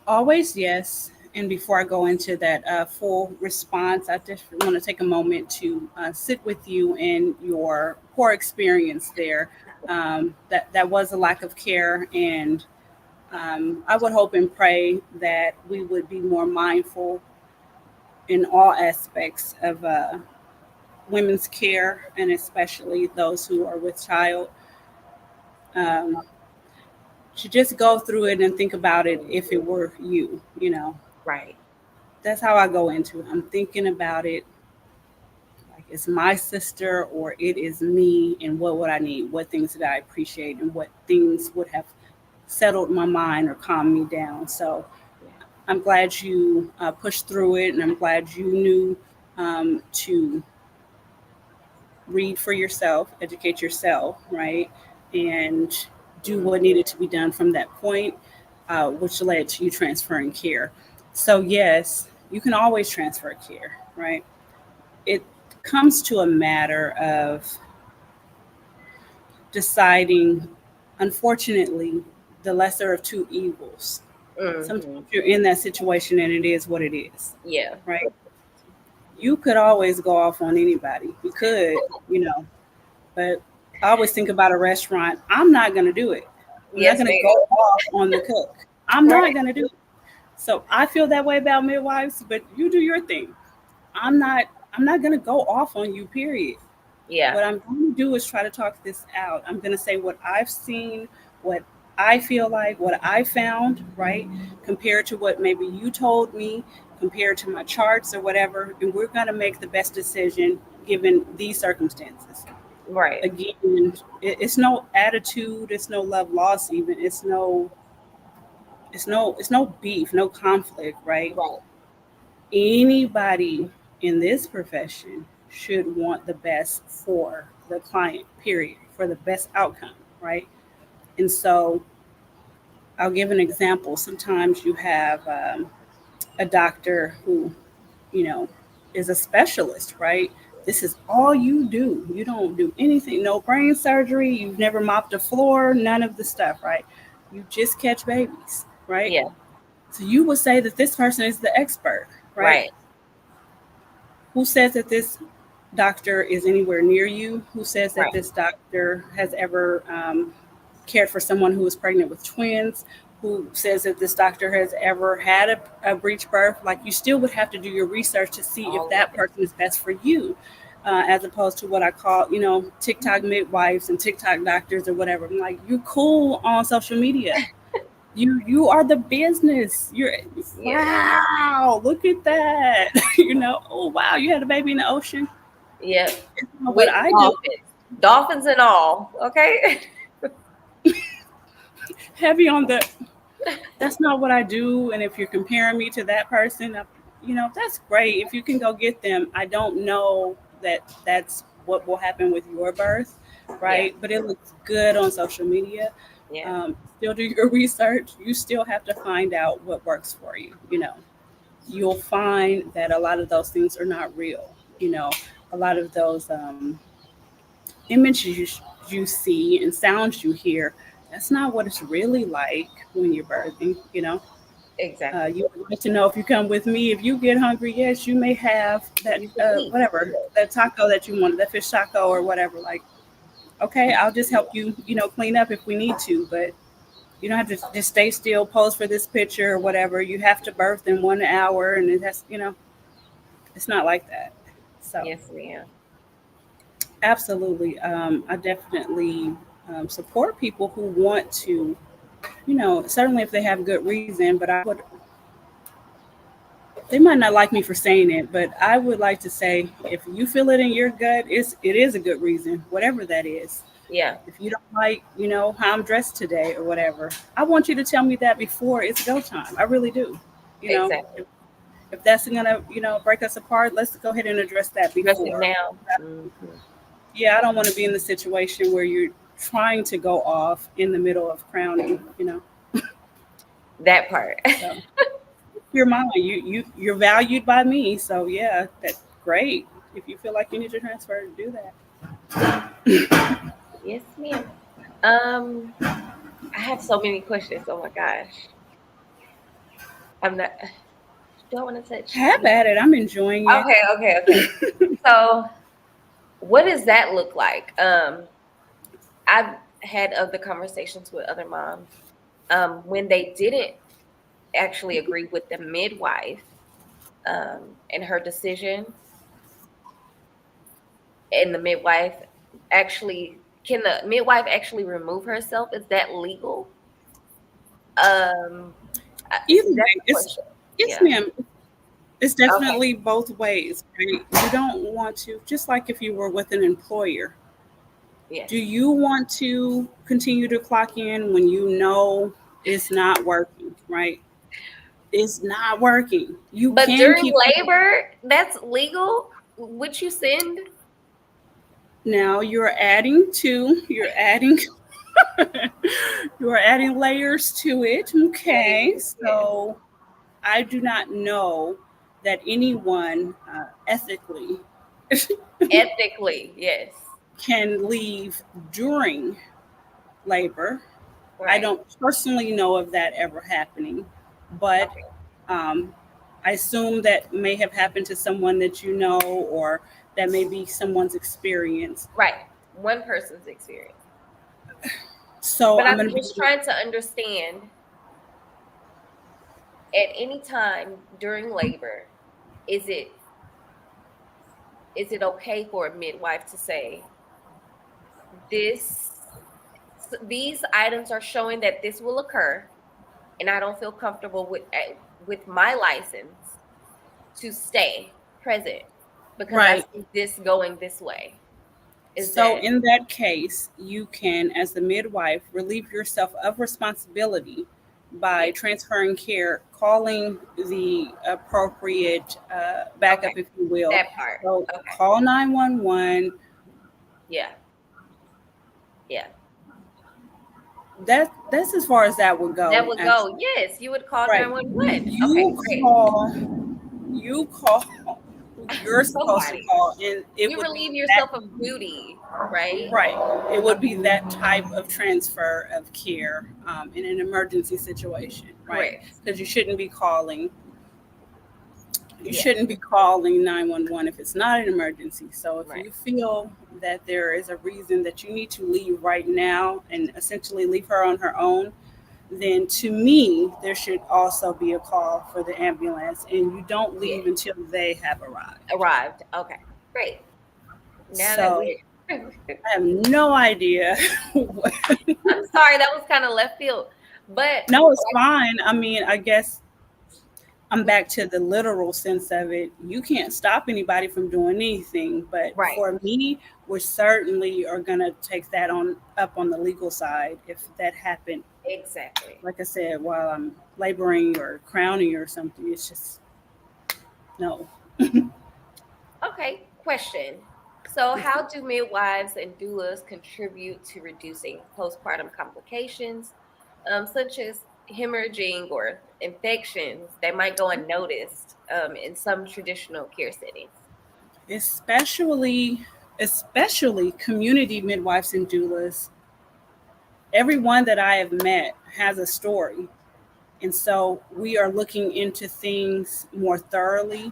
Always yes. And before I go into that full response, I just want to take a moment to sit with you in your poor experience there. That was a lack of care, and I would hope and pray that we would be more mindful in all aspects of women's care, and especially those who are with child. Um, to just go through it and think about it if it were you, you know. Right. That's how I go into it. I'm thinking about it like it's my sister or it is me, and what would I need? What things did I appreciate, and what things would have settled my mind or calmed me down? So Yeah. I'm glad you pushed through it, and I'm glad you knew to read for yourself, educate yourself, right? And do what needed to be done from that point, which led to you transferring care. So, yes, you can always transfer care, right? It comes to a matter of deciding, unfortunately, the lesser of two evils. Sometimes Hmm. you're in that situation and it is what it is, Yeah. right? You could always go off on anybody. You could, you know, but I always think about a restaurant. I'm not going to do it. I'm not Yes, going to go ma'am. off on the cook. I'm not Right. going to do it. So I feel that way about midwives, but you do your thing. I'm not I'm not going to go off on you, period. Yeah. What I'm going to do is try to talk this out. I'm going to say what I've seen, what I feel like, what I found, right? Compared to what maybe you told me, compared to my charts or whatever, and we're going to make the best decision given these circumstances. Right. Again, it's no attitude, it's no love loss, even it's no beef, no conflict, right? Right. Anybody in this profession should want the best for the client, period, for the best outcome, right? And so I'll give an example. Sometimes you have a doctor who, you know, is a specialist, right? This is all you do. You don't do anything, no brain surgery. You've never mopped a floor, none of the stuff, right? You just catch babies, right? Yeah. So you would say that this person is the expert, right? Right. Who says that this doctor is anywhere near you? Who says that Right. this doctor has ever cared for someone who is pregnant with twins? Who says that this doctor has ever had a breech birth? Like, you still would have to do your research to see if All of that it. person is best for you, as opposed to what I call, TikTok midwives and TikTok doctors or whatever. I'm like, you're cool on social media. You are the business. You're Yeah. wow. Look at that. Oh wow, you had a baby in the ocean. Yeah. What With I do, dolphins. Dolphins and all. Okay. heavy on the. That's not what I do. And if you're comparing me to that person, that's great. If you can go get them, I don't know that that's what will happen with your birth, Yeah. right? But it looks good on social media. Yeah. Still do your research. You still have to find out what works for you. You'll find that a lot of those things are not real. A lot of those images you see and sounds you hear, that's not what it's really like when you're birthing. Exactly. You would like to know, if you come with me, if you get hungry, yes, you may have that, You can eat. whatever, that taco that you wanted, that fish taco or whatever. Like, okay, I'll just help you, clean up if we need to, but you don't have to just stay still, pose for this picture or whatever. You have to birth in 1 hour, and it has, it's not like that. So, Yes, ma'am. absolutely, I definitely support people who want to, certainly if they have good reason. But they might not like me for saying it, but I would like to say, if you feel it in your gut, it is a good reason, whatever that is. Yeah. If you don't like, how I'm dressed today or whatever, I want you to tell me that before it's go time. I really do. You know, Exactly. if that's gonna, break us apart, let's go ahead and address that Dress it before. now. Hmm. yeah, I don't want to be in the situation where you're trying to go off in the middle of crowning, That part. So you're mine. You're valued by me. So yeah, that's great. If you feel like you need to transfer, do that. Yes, ma'am. Um, I have so many questions. Oh my gosh. I'm not. Do I want to touch? Have at it. I'm enjoying it. Okay. So, what does that look like? I've had other conversations with other moms. When they didn't actually agree with the midwife, and her decision, and the midwife actually can the midwife actually remove herself? Is that legal? Um, Either that's way, the it's question. yes, Yeah. ma'am. It's Okay. definitely both ways, right? You don't want to, just like if you were with an employer, Yes. do you want to continue to clock in when you know it's not working, right? It's not working. You But can during keep labor, that's legal. Would you send? now you're adding you're adding layers to it. Okay. Yes. So I do not know that anyone ethically Ethically, yes. can leave during labor. I Right. don't personally know of that ever happening, but Okay. um, I assume that may have happened to someone that you know, or that may be someone's experience. Right. One person's experience. So But I'm I'm going to just be trying to understand, at any time during labor, is it is it okay for a midwife to say this these items are showing that this will occur, and I don't feel comfortable with my license to stay present because I right. see this going this way. Is So that in that case, you can, as the midwife, relieve yourself of responsibility by yes? transferring care, calling the appropriate Okay, backup, if you will. that part. So Okay, call 911. yeah, yeah. That's as far as that would That go, would go. actually. Yes, you would call Right. 911. Okay, You great. call, you call who you're supposed to Somebody. call, and it You would be relieve that yourself of duty, right? right. It would be Okay, that type of transfer of care in an emergency situation, right? correct. Because you Yeah, shouldn't be calling 911 if it's not an emergency. So if right. you feel that there is a reason that you need to leave right now and essentially leave her on her own, then to me, there should also be a call for the ambulance, and you don't Yeah, leave until they have arrived. arrived. Okay, great. Now that So we I have no idea. what- I'm sorry, that was kind of left field. But no, it's fine. I mean, I guess I'm we back to the literal sense of it. You can't stop anybody from doing anything, but right, for me, we certainly are gonna take that on up on the legal side if that happened. exactly. Like I said, while I'm laboring or crowning or something, it's just no. Okay, question. So, how do midwives and doulas contribute to reducing postpartum complications, such as hemorrhaging or infections that might go unnoticed in some traditional care settings? especially especially community midwives and doulas. Everyone that I have met has a story, and so we are looking into things more thoroughly,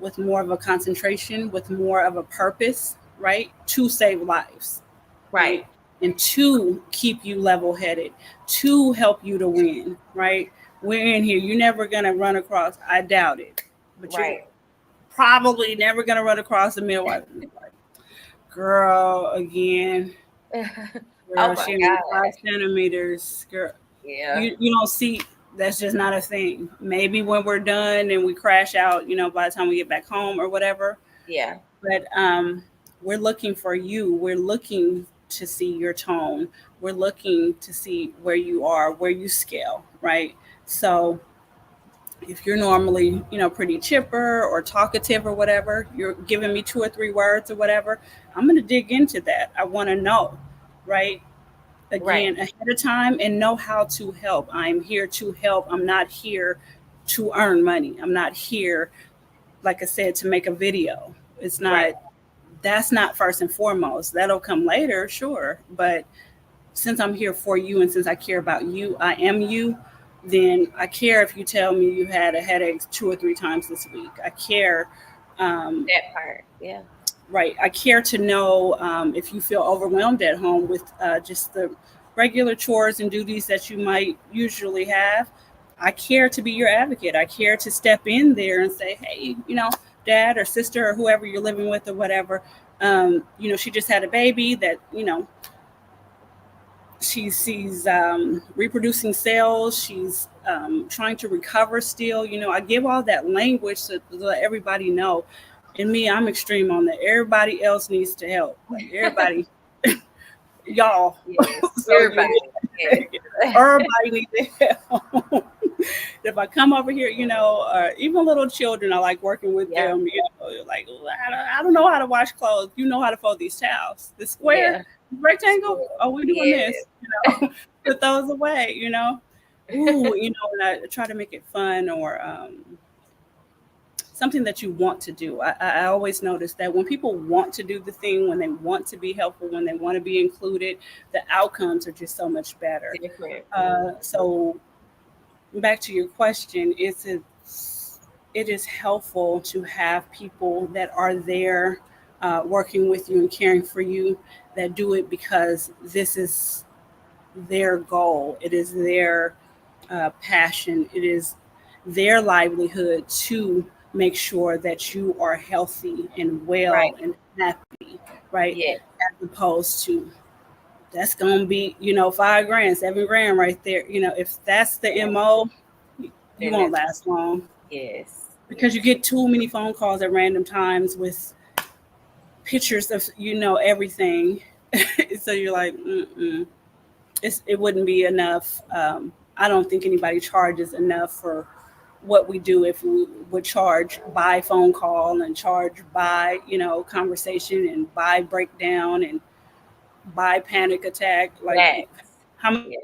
with more of a concentration, with more of a purpose, right, to save lives, Right, right, and to keep you level headed, to help you to win, right. We're in here, you're never going to run across, I doubt it, but you're right. probably never going to run across a midwife and be like, girl, again, Oh girl, my she only God. 5 centimeters, girl. Yeah, You don't see, that's just not a thing. Maybe when we're done and we crash out, by the time we get back home or whatever. yeah, But we're looking for you. We're looking to see your tone. We're looking to see where you are, where you scale, right? So If you're normally, pretty chipper or talkative or whatever, you're giving me two or three words or whatever, I'm going to dig into that. I want to know, right? Right. Again, ahead of time and know how to help. I'm here to help. I'm not here to earn money. I'm not here, like I said, to make a video. It's not, Right. that's not first and foremost. That'll come later, sure. But since I'm here for you and since I care about you, I am you, then I care if you tell me you had a headache two or three times this week. I care. Um, That part. Yeah. right. I care to know if you feel overwhelmed at home with just the regular chores and duties that you might usually have. I care to be your advocate. I care to step in there and say, hey, dad or sister or whoever you're living with or whatever, she just had a baby that, she's reproducing cells. She's trying to recover still. I give all that language to let everybody know. And me, I'm extreme on that. Everybody else needs to help. Like everybody, y'all. Yes. So Everybody. Yes. everybody needs to help. If I come over here, even little children, I like working with Yeah. them. Like I don't know how to wash clothes. You know how to fold these towels. The square, Yeah. rectangle. Oh, we're doing this. Yes. Put those away. Ooh, and I try to make it fun or something that you want to do. I always notice that when people want to do the thing, when they want to be helpful, when they want to be included, the outcomes are just so much better. Different. So back to your question, it is helpful to have people that are there working with you and caring for you that do it because this is their goal. It is their passion. It is their livelihood to make sure that you are healthy and Right. well and happy, right? Yes. As opposed to that's gonna be, 5 grand, 7 grand right there. If that's the Yes. MO, you Then won't it's last long yes. because you Yes. get too many phone calls at random times with pictures of everything. So you're like, mm-mm. It wouldn't be enough. I don't think anybody charges enough for what we do if we would charge by phone call and charge by conversation and by breakdown and by panic attack. Like Facts. how many? Yeah.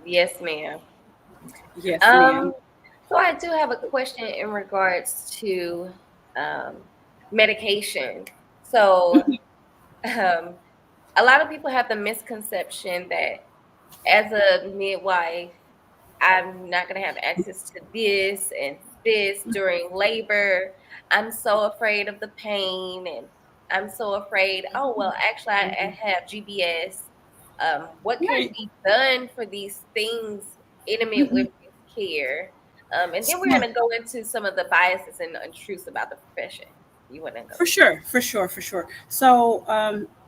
Yes, ma'am. Yes, Um, ma'am. so I do have a question in regards to um, medication. So um, a lot of people have the misconception that as a midwife, I'm not going to have access to this and this during labor. I'm so afraid of the pain and I'm so afraid. Oh, well, actually, I have GBS. What can Right. be done for these things in a Mhm. midwifery's care? And then we're going to go into some of the biases and untruths about the profession. You want to go? For sure, for sure, for sure. So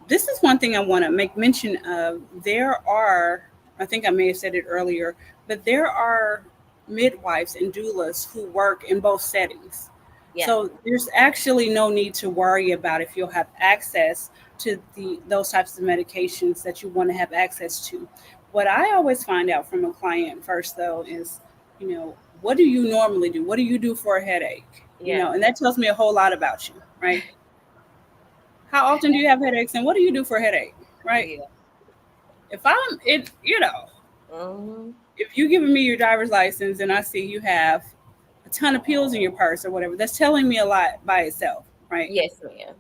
this is one thing I want to make mention of. There are, I think I may have said it earlier, but there are midwives and doulas who work in both settings. Yeah. So there's actually no need to worry about if you'll have access to those types of medications that you want to have access to. What I always find out from a client first, though, is, you know, what do you normally do? What do you do for a headache? Yeah. And that tells me a whole lot about you, right? How often do you have headaches and what do you do for a headache? Right? Yeah. If I'm it, Hmm. if you giving me your driver's license and I see you have a ton of pills in your purse or whatever, that's telling me a lot by itself, right? Yes, ma'am.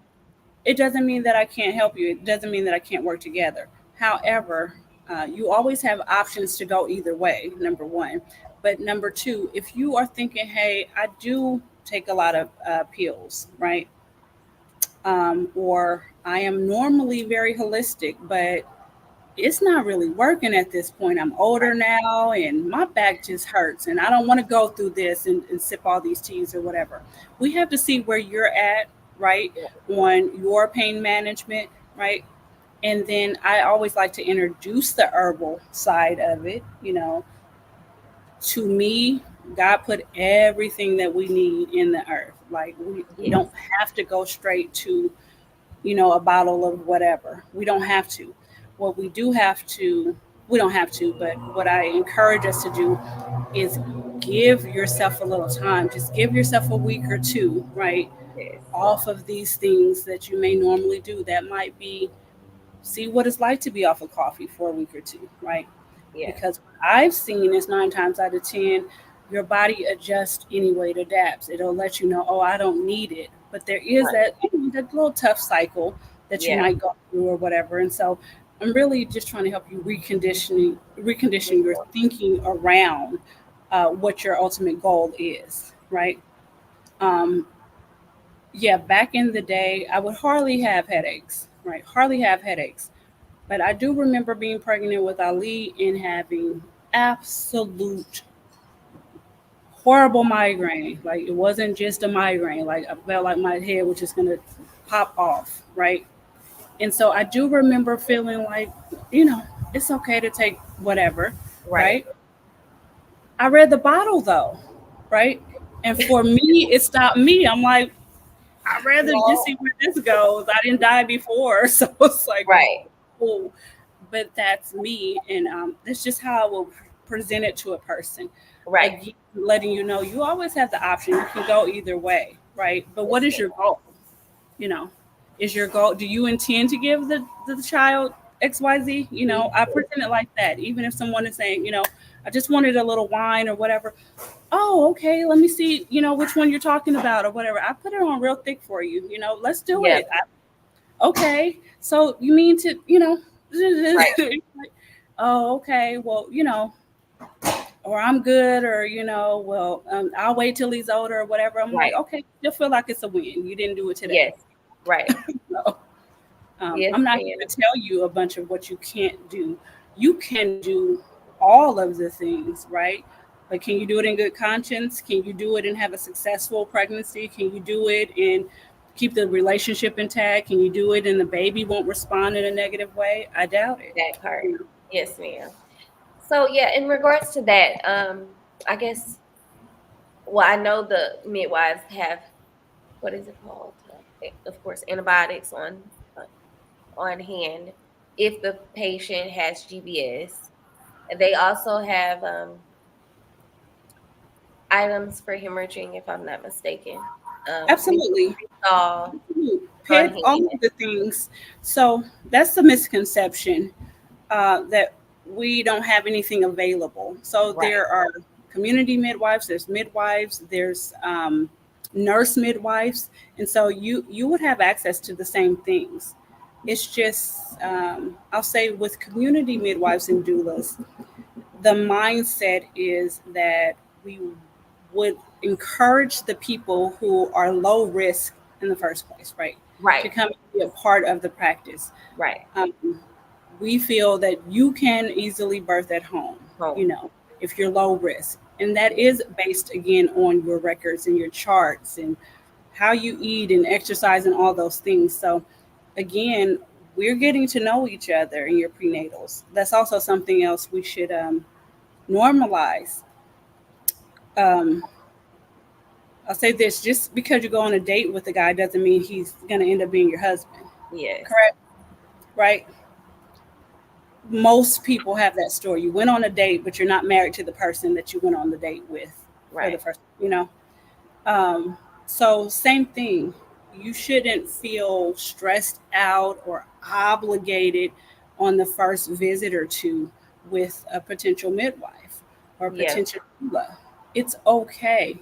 It doesn't mean that I can't help you. It doesn't mean that I can't work together. However, you always have options to go either way, number one. But number two, if you are thinking, hey, I do take a lot of pills, right? Or I am normally very holistic, but it's not really working at this point. I'm older now and my back just hurts and I don't want to go through this and sip all these teas or whatever. We have to see where you're at, right? On your pain management, right? And then I always like to introduce the herbal side of it. To me, God put everything that we need in the earth. Like we Yes. don't have to go straight to a bottle of whatever. We don't have to. What we do have to we don't have to, but what I encourage us to do is give yourself a little time. Just give yourself a week or two, right? Yes. Off of these things that you may normally do. That might be see what it's like to be off of coffee for a week or two, right? Yeah. Because what I've seen is 9 times out of 10, your body adjusts anyway, it adapts. It'll let you know, oh, I don't need it. But there is Right. that little tough cycle that you Yeah. might go through or whatever. And so I'm really just trying to help you recondition your thinking around what your ultimate goal is, right? Um, yeah, back in the day, I would hardly have headaches, right? Hardly have headaches. But I do remember being pregnant with Ali and having absolute horrible migraine. Like it wasn't just a migraine. Like I felt like my head was just gonna pop off, right? And so I do remember feeling like, you know, it's okay to take whatever, Right. right? I read the bottle though, right? And for me, it stopped me. I'm like, I'd rather just No. see where this goes. I didn't die before, so it's like, Right. cool. But that's me, and that's just how I will present it to a person. Right. Again, letting you know you always have the option. You can go either way, right? But what Yes, is ma'am. your goal? You know, is your goal? Do you intend to give the child XYZ? You know, I present it like that. Even if someone is saying, you know, I just wanted a little wine or whatever. Oh, okay. Let me see, you know, which one you're talking about or whatever. I put it on real thick for you. You know, let's do Yeah. it. Okay. So you mean to, you know, Right. oh, okay. Well, you know, or I'm good, or well, I'll wait till he's older or whatever. I'm like, Right. okay, you'll feel like it's a win. You didn't do it today. Yes. Right. So, Yes, I'm not here ma'am. to tell you a bunch of what you can't do. You can do all of the things, right? But can you do it in good conscience? Can you do it and have a successful pregnancy? Can you do it and keep the relationship intact? Can you do it and the baby won't respond in a negative way? I doubt it. That part. You know? Yes, ma'am. So yeah, in regards to that, I guess well, I know the midwives have what is it called? Of course, antibiotics on hand if the patient has GBS. They also have items for hemorrhaging, if I'm not mistaken. Absolutely. All on Pet, all hand. of the things. So that's the misconception that we don't have anything available. So Right. there are community midwives, there's midwives, there's nurse midwives, and so you would have access to the same things. It's just I'll say with community midwives and doulas, the mindset is that we would encourage the people who are low risk in the first place, right, Right. to come and be a part of the practice. Right. Um, we feel that you can easily birth at home, Home. you know, if you're low risk. And that is based again on your records and your charts and how you eat and exercise and all those things. So, again, we're getting to know each other in your prenatals. That's also something else we should normalize. Um, I'll say this, just because you go on a date with a guy doesn't mean he's going to end up being your husband. Yes. Correct? Right? Most people have that story. You went on a date, but you're not married to the person that you went on the date with for the Right. first, you know. Um, so same thing. You shouldn't feel stressed out or obligated on the first visit or two with a potential midwife or Yeah. potential doula. It's okay,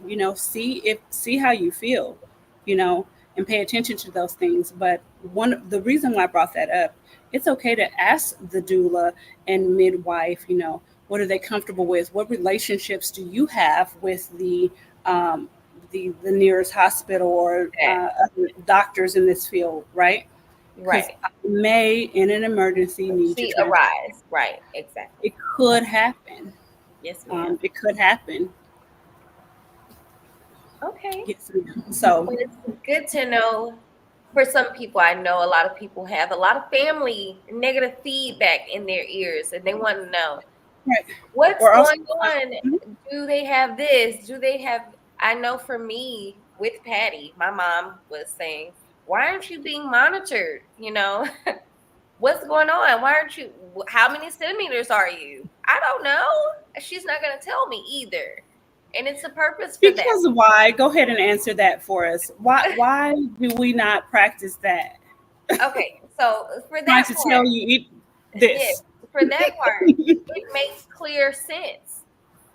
see how you feel, you know, and pay attention to those things. But the reason why I brought that up, it's okay to ask the doula and midwife, what are they comfortable with? What relationships do you have with um, the nearest hospital or That. other doctors in this field, right? Because Right. I may, in an emergency, need your See transport. arise. Right. Exactly. It could happen. Yes, ma'am. It could happen. Okay. Yes, ma'am. So, But it's good to know for some people. I know a lot of people have a lot of family negative feedback in their ears and they want to know right. what's Or also, going on. Do they have this? Do they have I know for me with Patty, my mom was saying, why aren't you being monitored? What's going on? Why aren't you? How many centimeters are you? I don't know. She's not going to tell me either. And it's a purpose for that. Because why? Go ahead and answer that for us. Why do we not practice that? Okay, so for Trying that to part, tell you yeah, this. for that part, it makes clear sense.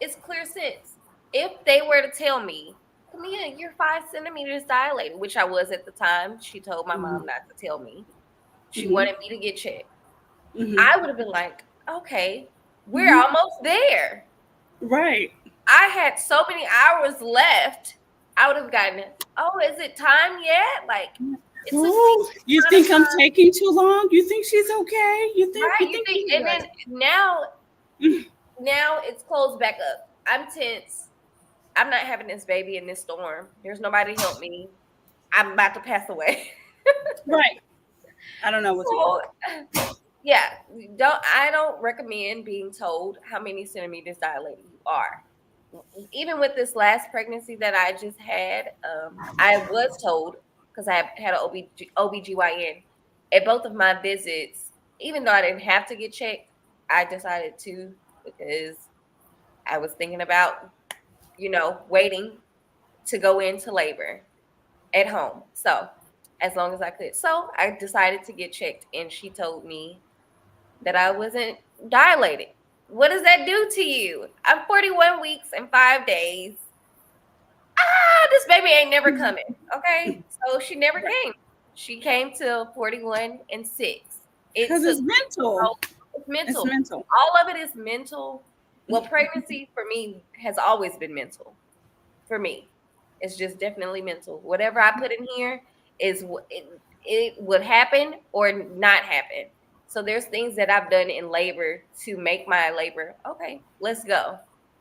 It's clear sense. If they were to tell me, Camilla, you're 5 centimeters dilated, which I was at the time. She told my mom not to tell me. She Hmm. wanted me to get checked. Hmm. I would have been like, okay, we're Hmm. almost there. Right. I had so many hours left. I would have gotten, oh, is it time yet? Like, it's a Oh, secret you kind of think I'm time, taking too long? You think she's okay? right? You You think think, she's and right? then now it's closed back up. I'm tense. I'm not having this baby in this storm. There's nobody to help me. I'm about to pass away. Right. I don't know what to do. So yeah, I don't recommend being told how many centimeters dilated you are. Even with this last pregnancy that I just had, I was told because I had an OBGYN at both of my visits, even though I didn't have to get checked, I decided to because I was thinking about, waiting to go into labor at home. So as long as I could. So I decided to get checked and she told me that I wasn't dilated. What does that do to you? I'm 41 weeks and 5 days. This baby ain't never coming. Okay. So she never Right. came. She came to 41 and 6. It Because took it's mental. it's It's mental. mental. All of it is mental. Well, pregnancy for me has always been mental. For me, it's just definitely mental. Whatever I put in here is it would happen or not happen. So there's things that I've done in labor to make my labor okay. Let's go,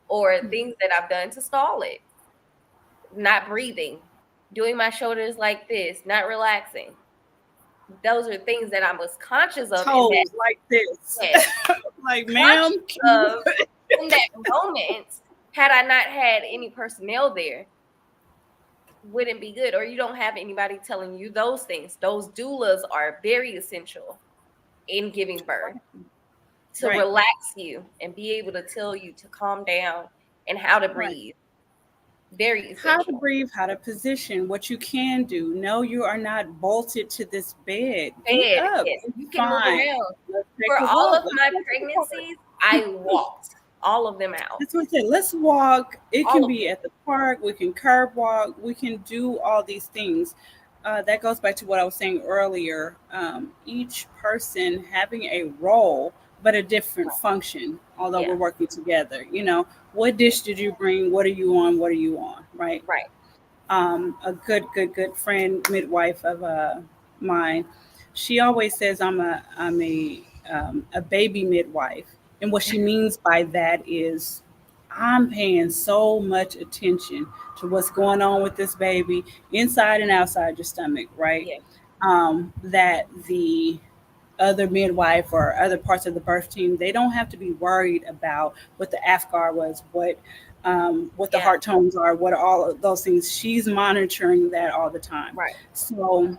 or things that I've done to stall it. Not breathing, doing my shoulders like this, not relaxing. Those are things that I was conscious of in that Told like this. yes, Like, ma'am, conscious of in that moment. Had I not had any personnel there, wouldn't be good, or you don't have anybody telling you those things. Those doulas are very essential in giving birth to right, relax you and be able to tell you to calm down and how to right. breathe. Very How to essential. breathe, how to position, what you can do. No, you are not bolted to this bed. Get Bed, up. yes, It's you can move fine. around. Let's take For a all walk. of Let's my go to the park. pregnancies, I walked all of them out. That's what I said. Let's walk. It All can of be at the park. We can curb walk. We can do all these things. That goes back to what I was saying earlier. Each person having a role, but a different function, although yeah, we're working together. What dish did you bring? What are you on? What are you on? Right. right. A good friend, midwife of mine, she always says I'm a baby midwife, and what she means by that is I'm paying so much attention to what's going on with this baby inside and outside your stomach, right? Yeah, That the other midwife or other parts of the birth team, they don't have to be worried about what the AFGAR was, what the yeah, heart tones are, what are all of those things. She's monitoring that all the time. right. So,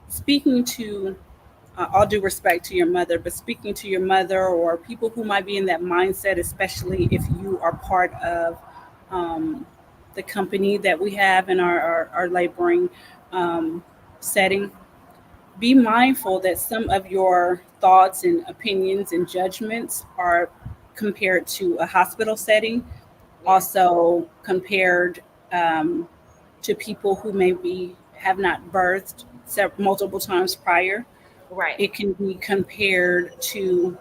speaking to all due respect to your mother, but speaking to your mother or people who might be in that mindset, especially if you are part of um, the company that we have in our laboring um, setting, be mindful that some of your thoughts and opinions and judgments are compared to a hospital setting, Yeah, also compared um, to people who maybe have not birthed multiple times prior. right. It can be compared to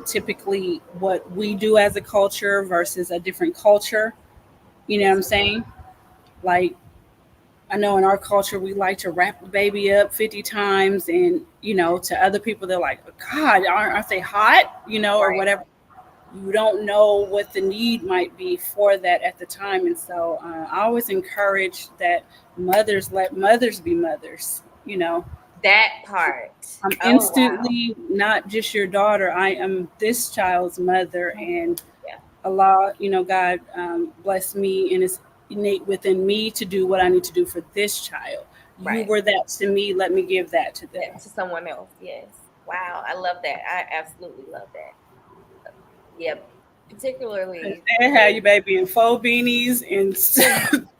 typically what we do as a culture versus a different culture. You know what Yes, I'm saying? Like, I know in our culture we like to wrap the baby up 50 times, and to other people they're like, God, aren't they hot? Or right. whatever. You don't know what the need might be for that at the time, and so I always encourage that mothers let mothers be mothers. That part. I'm Oh wow. instantly not just your daughter. I am this child's mother, and Yeah, Allah, God bless me and it's innate within me to do what I need to do for this child. You right. were that to me. Let me give that to them. That to someone else. Yes. Wow, I love that. I absolutely love that. Yep. Particularly They had with you baby in faux beanies and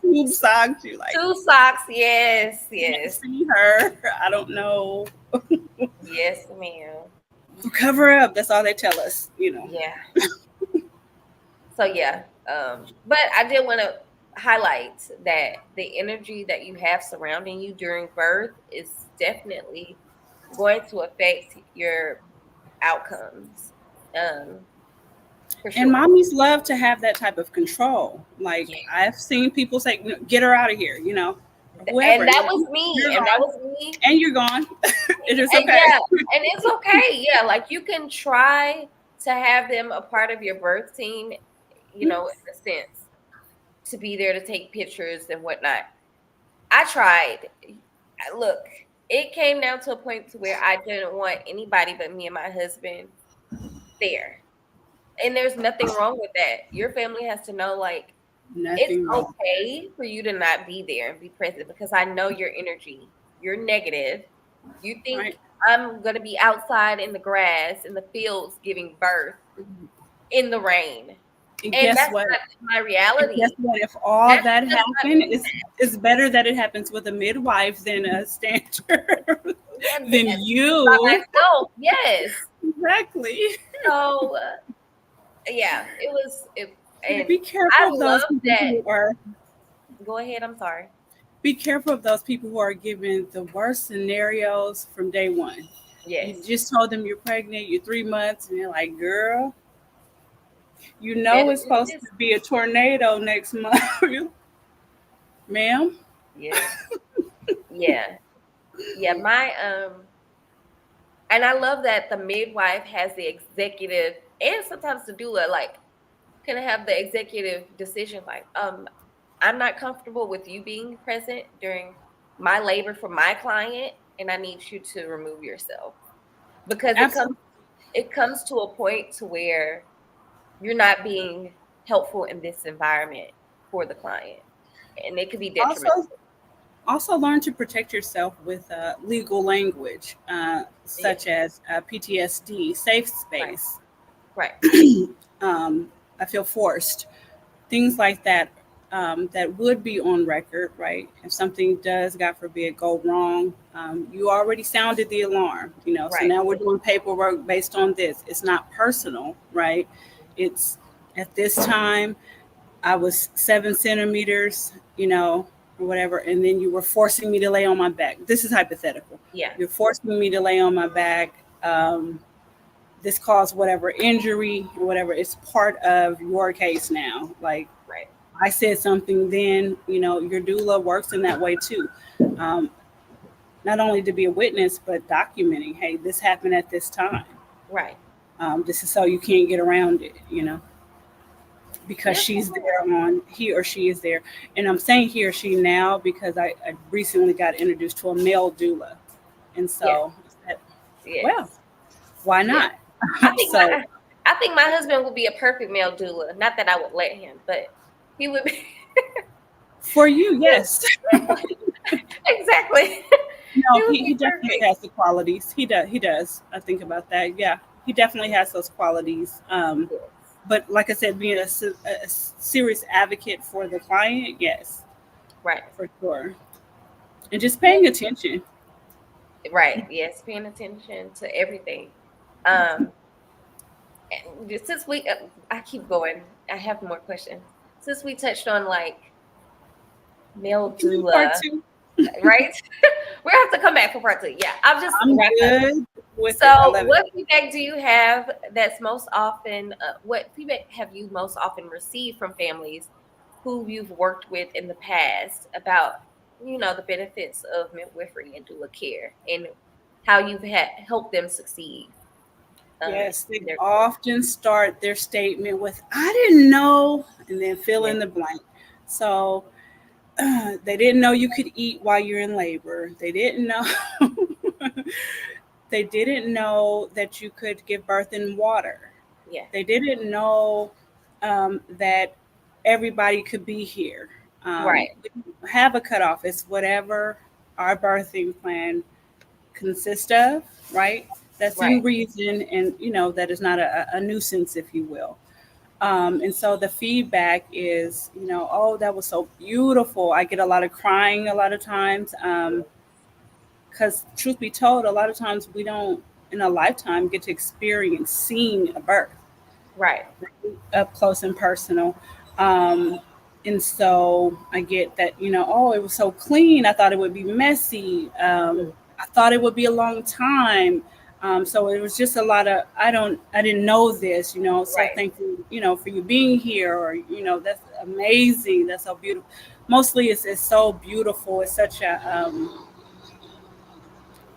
tube socks. You like, two socks. Yes, can't yes, see her. I don't know. yes, ma'am. Cover up. That's all they tell us. Yeah. So yeah. But I did want to highlight that the energy that you have surrounding you during birth is definitely going to affect your outcomes. Um, for And sure. mommies love to have that type of control. Like Yeah. I've seen people say, "Get her out of here," or whoever. And that was me. You're And that gone, was me. and you're gone. It is And okay. yeah, and it's okay. Yeah, like you can try to have them a part of your birth team, in a sense, to be there to take pictures and whatnot. I tried. Look, it came down to a point to where I didn't want anybody but me and my husband there. And there's nothing wrong with that. Your family has to know, like, it's Nothing wrong. okay for you to not be there and be present because I know your energy. You're negative. You think Right. I'm going to be outside in the grass, in the fields, giving birth in the rain. And And guess that's what? not my And guess reality. what? If all That's that just not happened, me. it's better that it happens with a midwife than a standard Yeah, than by you. myself. Yes. Exactly. So, yeah, Yeah, and be I careful of those love people that. who are Go ahead. I'm sorry. be careful of those people who are given the worst scenarios from day one. You Yes. just told them you're pregnant, you're 3 months, and they're like, girl, You better it's do supposed this. to be a tornado next month. Ma'am? Yeah. Yeah. Yeah. And I love that the midwife has the executive and sometimes the doula, like, can have the executive decision, like, I'm not comfortable with you being present during my labor for my client, and I need you to remove yourself because Absolutely. it comes to a point to where you're not being helpful in this environment for the client, and it could be detrimental. Also, also learn to protect yourself with legal language, Yeah. such as PTSD, safe Right. space. Right. I feel forced. Things like that that would be on record, right? If something does, God forbid, go wrong, you already sounded the alarm, So Right. now we're doing paperwork based on this. It's not personal, right? It's at this time I was 7 centimeters, or whatever, and then you were forcing me to lay on my back. This is hypothetical. Yeah. You're forcing me to lay on my back. This caused whatever injury or whatever. It's part of your case now. Like Right. I said something then, your doula works in that way too. Um, Not only to be a witness, but documenting, hey, this happened at this time. Right. This is so you can't get around it, because Yes. she's there he or she is there. And I'm saying he or she now because I recently got introduced to a male doula. And Yes. so, Yes. well, why Yes. not? I think So, my I think my husband would be a perfect male doula. Not that I would let him, but he would be. for you, yes. Exactly. He No, would he be definitely perfect. has the qualities. He does. I think about that. Yeah, he definitely has those qualities. Yes. But like I said, being a serious advocate for the client, yes, Right. for sure. And just Yes. paying attention. Right. Yes. Paying attention to everything. Um. And since I keep going. I have more questions. Since we touched on like male Can do part doula, two. right? We have to come back for part two. Yeah. I'll just I'm wrap up. good with it. I So, love it. what feedback do you have that's most often? What feedback have you most often received from families who you've worked with in the past about, the benefits of midwifery and doula care and how you've had helped them succeed Yes, they in their care? often start their statement with "I didn't know," and then fill Yeah. in the blank. So they didn't know you could eat while you're in labor. They didn't know. They didn't know that you could give birth in water. Yeah. They didn't know that everybody could be here. Right. We don't have a cutoff. It's whatever our birthing plan consists of, right? that's in Right. reason, and that is not a nuisance, if you will. And so the feedback is, oh, that was so beautiful. I get a lot of crying a lot of times, because truth be told, a lot of times we don't in a lifetime get to experience seeing a birth Right. up close and personal. Um, and so I get that, oh, it was so clean. I thought it would be messy. Mhm. I thought it would be a long time. So it was just a lot of, I didn't know this, so Right. thank you, for you being here, or, that's amazing. That's so beautiful. Mostly it's so beautiful. It's such a,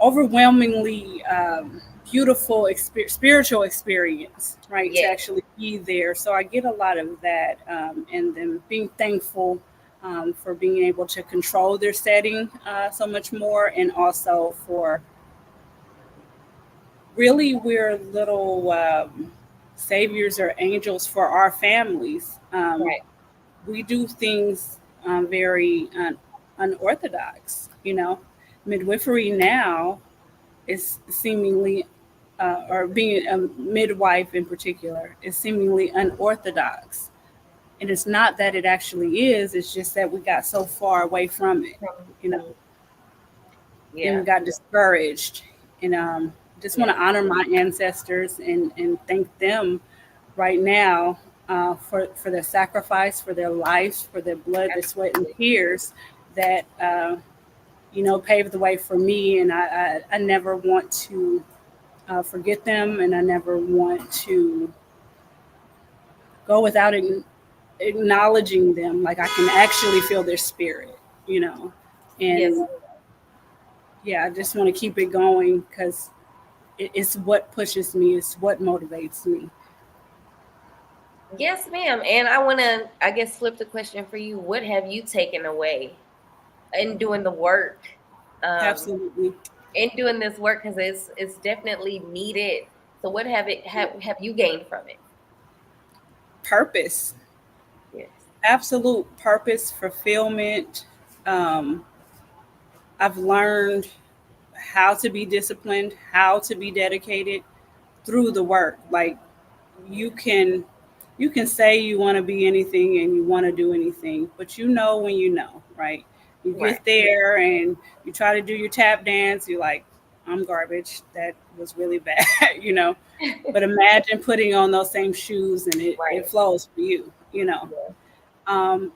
overwhelmingly beautiful spiritual experience, right? To Yes. actually be there. So I get a lot of that, and then being thankful for being able to control their setting so much more, and also for really we're little saviors or angels for our families. Right. We do things very unorthodox, midwifery now is seemingly, or being a midwife in particular, is seemingly unorthodox. And it's not that it actually is, it's just that we got so far away from it, you know, Mhm. and we Yeah. got discouraged. And just want Yeah. to honor my ancestors and thank them right now for their sacrifice, for their lives, for their blood, their sweat, and Absolutely. tears that, paved the way for me. And I never want to forget them, and I never want to go without acknowledging them. Like I can actually feel their spirit, you know. Yes. And yeah, I just want to keep it going because it's what pushes me. It's what motivates me. Yes, ma'am. And I want to, I guess, flip the question for you. What have you taken away in doing the work, um, Absolutely. in doing this work? Because it's definitely needed. So, what have you gained from it? Purpose, Yes. absolute purpose, fulfillment. Um, I've learned how to be disciplined, how to be dedicated through the work. Like you can you can say you want to be anything and you want to do anything, but when right? You Right. get there and you try to do your tap dance, you're like, I'm garbage. That was really bad, you know. But imagine putting on those same shoes and it Right. flows for you. Yeah. Um,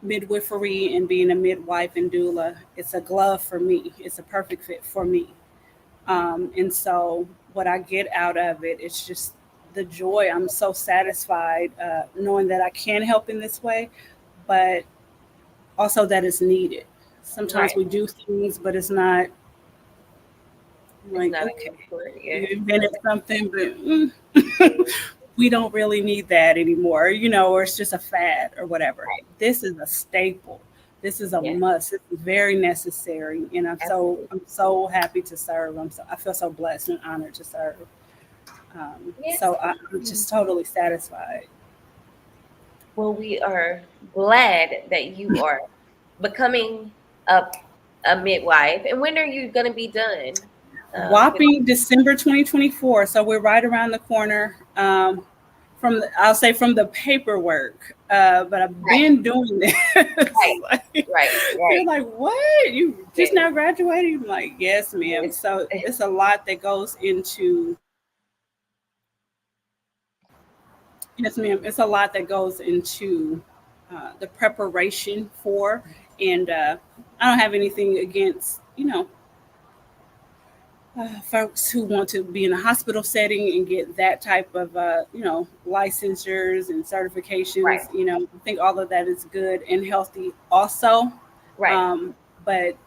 Midwifery and being a midwife and doula, it's a glove for me. It's a perfect fit for me. And so what I get out of it, it's just the joy. I'm so satisfied knowing that I can help in this way, but also that it's needed. Sometimes Right. we do things, but it's not It's like, not a okay, good for it. you Yeah. invented something, but we don't really need that anymore, or it's just a fad or whatever. Right. This is a staple. This is a Yeah. must. It's very necessary, and Absolutely. I'm so happy to serve. I feel so blessed and honored to serve. Yes. So I'm just totally satisfied. Well, we are glad that you are becoming a a midwife. And when are you going to be done? With Whopping December 2024. So we're right around the corner, I'll say from the paperwork. But I've right, been doing this. right, Like, right, they're right. like, what? You just Yes, now graduated? I'm like, yes, ma'am. yes, So it's a lot that goes into, yes, ma'am. It's a lot that goes into the preparation for, and I don't have anything against, folks who want to be in a hospital setting and get that type of licensures and right, certifications. I think all of that is good and healthy also. right. um, but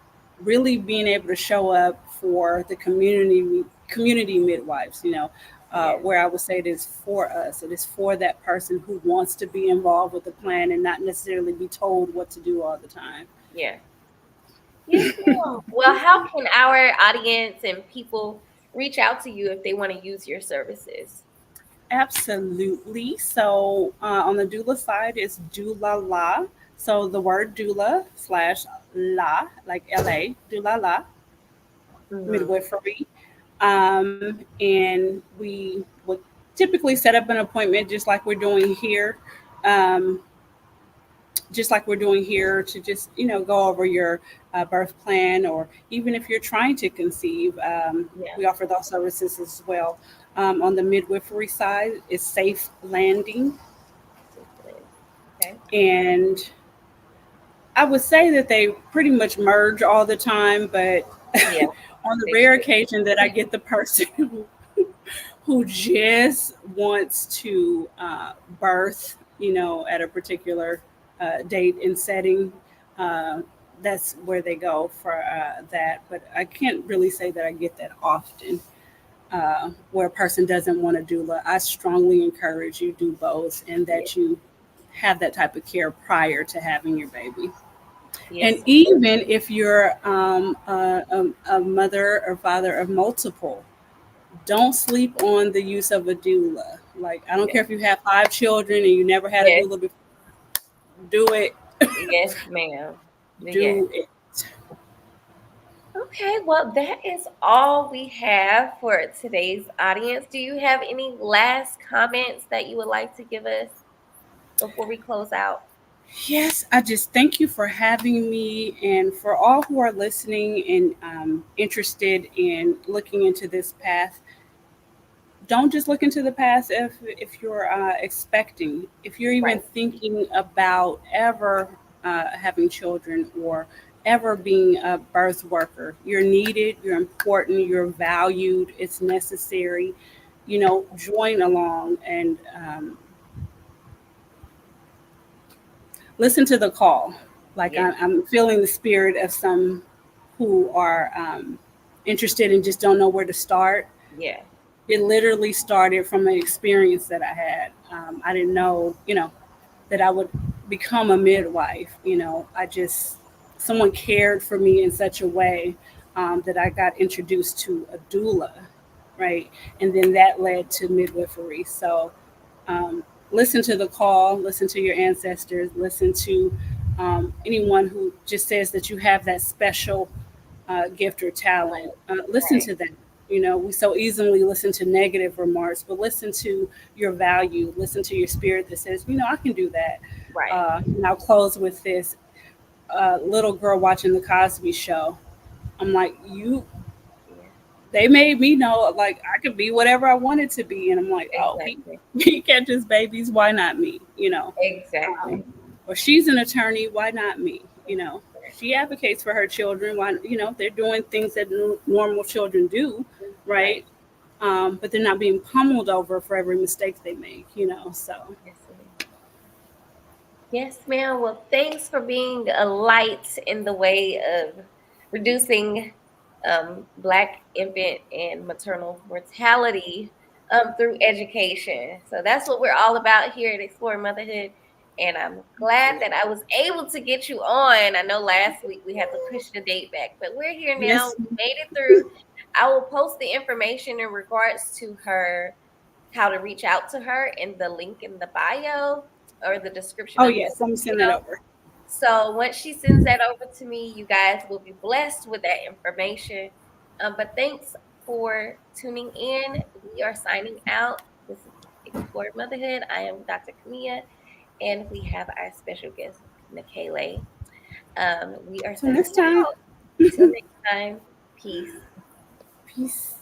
really being able to show up for the community midwives, Yes, where I would say it is for us, it is for that person who wants to be involved with the plan and not necessarily be told what to do all the time. yeah. Yes, ma'am. Well, how can our audience and people reach out to you if they want to use your services? Absolutely. So on the doula side is doula la. So the word doula slash la, like LA, doula la. Mm-hmm. midwifery. And we would typically set up an appointment just like we're doing here. Um, just like we're doing here to just go over your birth plan, or even if you're trying to conceive, Yeah. we offer those services as well. On the midwifery side is safe landing, Switzerland. Okay. and I would say that they pretty much merge all the time, but Yeah, on the they rare should. occasion that I get the person who just wants to birth, at a particular date and setting, uh, that's where they go for that. But I can't really say that I get that often. Where a person doesn't want to doula, I strongly encourage you do both, and Yeah. that you have that type of care prior to having your baby. And Yes. even if you're a mother or father of multiple, don't sleep on the use of a doula. Like, I don't Yeah. care if you have 5 children and you never had a Yes. doula before, do it. Yes, ma'am. Yes. Do it. Okay, well, that is all we have for today's audience. Do you have any last comments that you would like to give us before we close out? Yes, I just thank you for having me, and for all who are listening and interested in looking into this path. Don't just look into the past if you're expecting, if you're even Right. thinking about ever having children or ever being a birth worker. You're needed, you're important, you're valued, it's necessary. Join along and listen to the call. Like, Yes. I'm feeling the spirit of some who are interested and just don't know where to start. Yeah. It literally started from an experience that I had. I didn't know, that I would become a midwife. I just, someone cared for me in such a way that I got introduced to a doula, right? And then that led to midwifery. So um, listen to the call, listen to your ancestors, listen to anyone who just says that you have that special gift or talent. Listen Right. to them. We so easily listen to negative remarks, but listen to your value, listen to your spirit that says, I can do that. Right. And I'll close with this. Little girl watching the Cosby Show. I'm like, Yeah. they made me know, like, I could be whatever I wanted to be. And I'm like, oh, he, Exactly. he catches babies. Why not me? Exactly. Or she's an attorney. Why not me? She advocates for her children. Why, they're doing things that normal children do, Right. right? But they're not being pummeled over for every mistake they make. So Yes, ma'am. Yes, ma'am. Well, thanks for being a light in the way of reducing Black infant and maternal mortality through education. So that's what we're all about here at Explore Motherhood. And I'm glad that I was able to get you on. I know last week we had to push the date back, but we're here now. yes, We made it through. I will post the information in regards to her, how to reach out to her in the link in the bio or the description oh of this yes, let me send that video. over. So once she sends that over to me, you guys will be blessed with that information. But thanks for tuning in. We are signing out. This is Explore Motherhood. I am Dr. Kamia, and we have our special guest, Nikele. We are Till signing next time. out. Till next time, peace. Peace.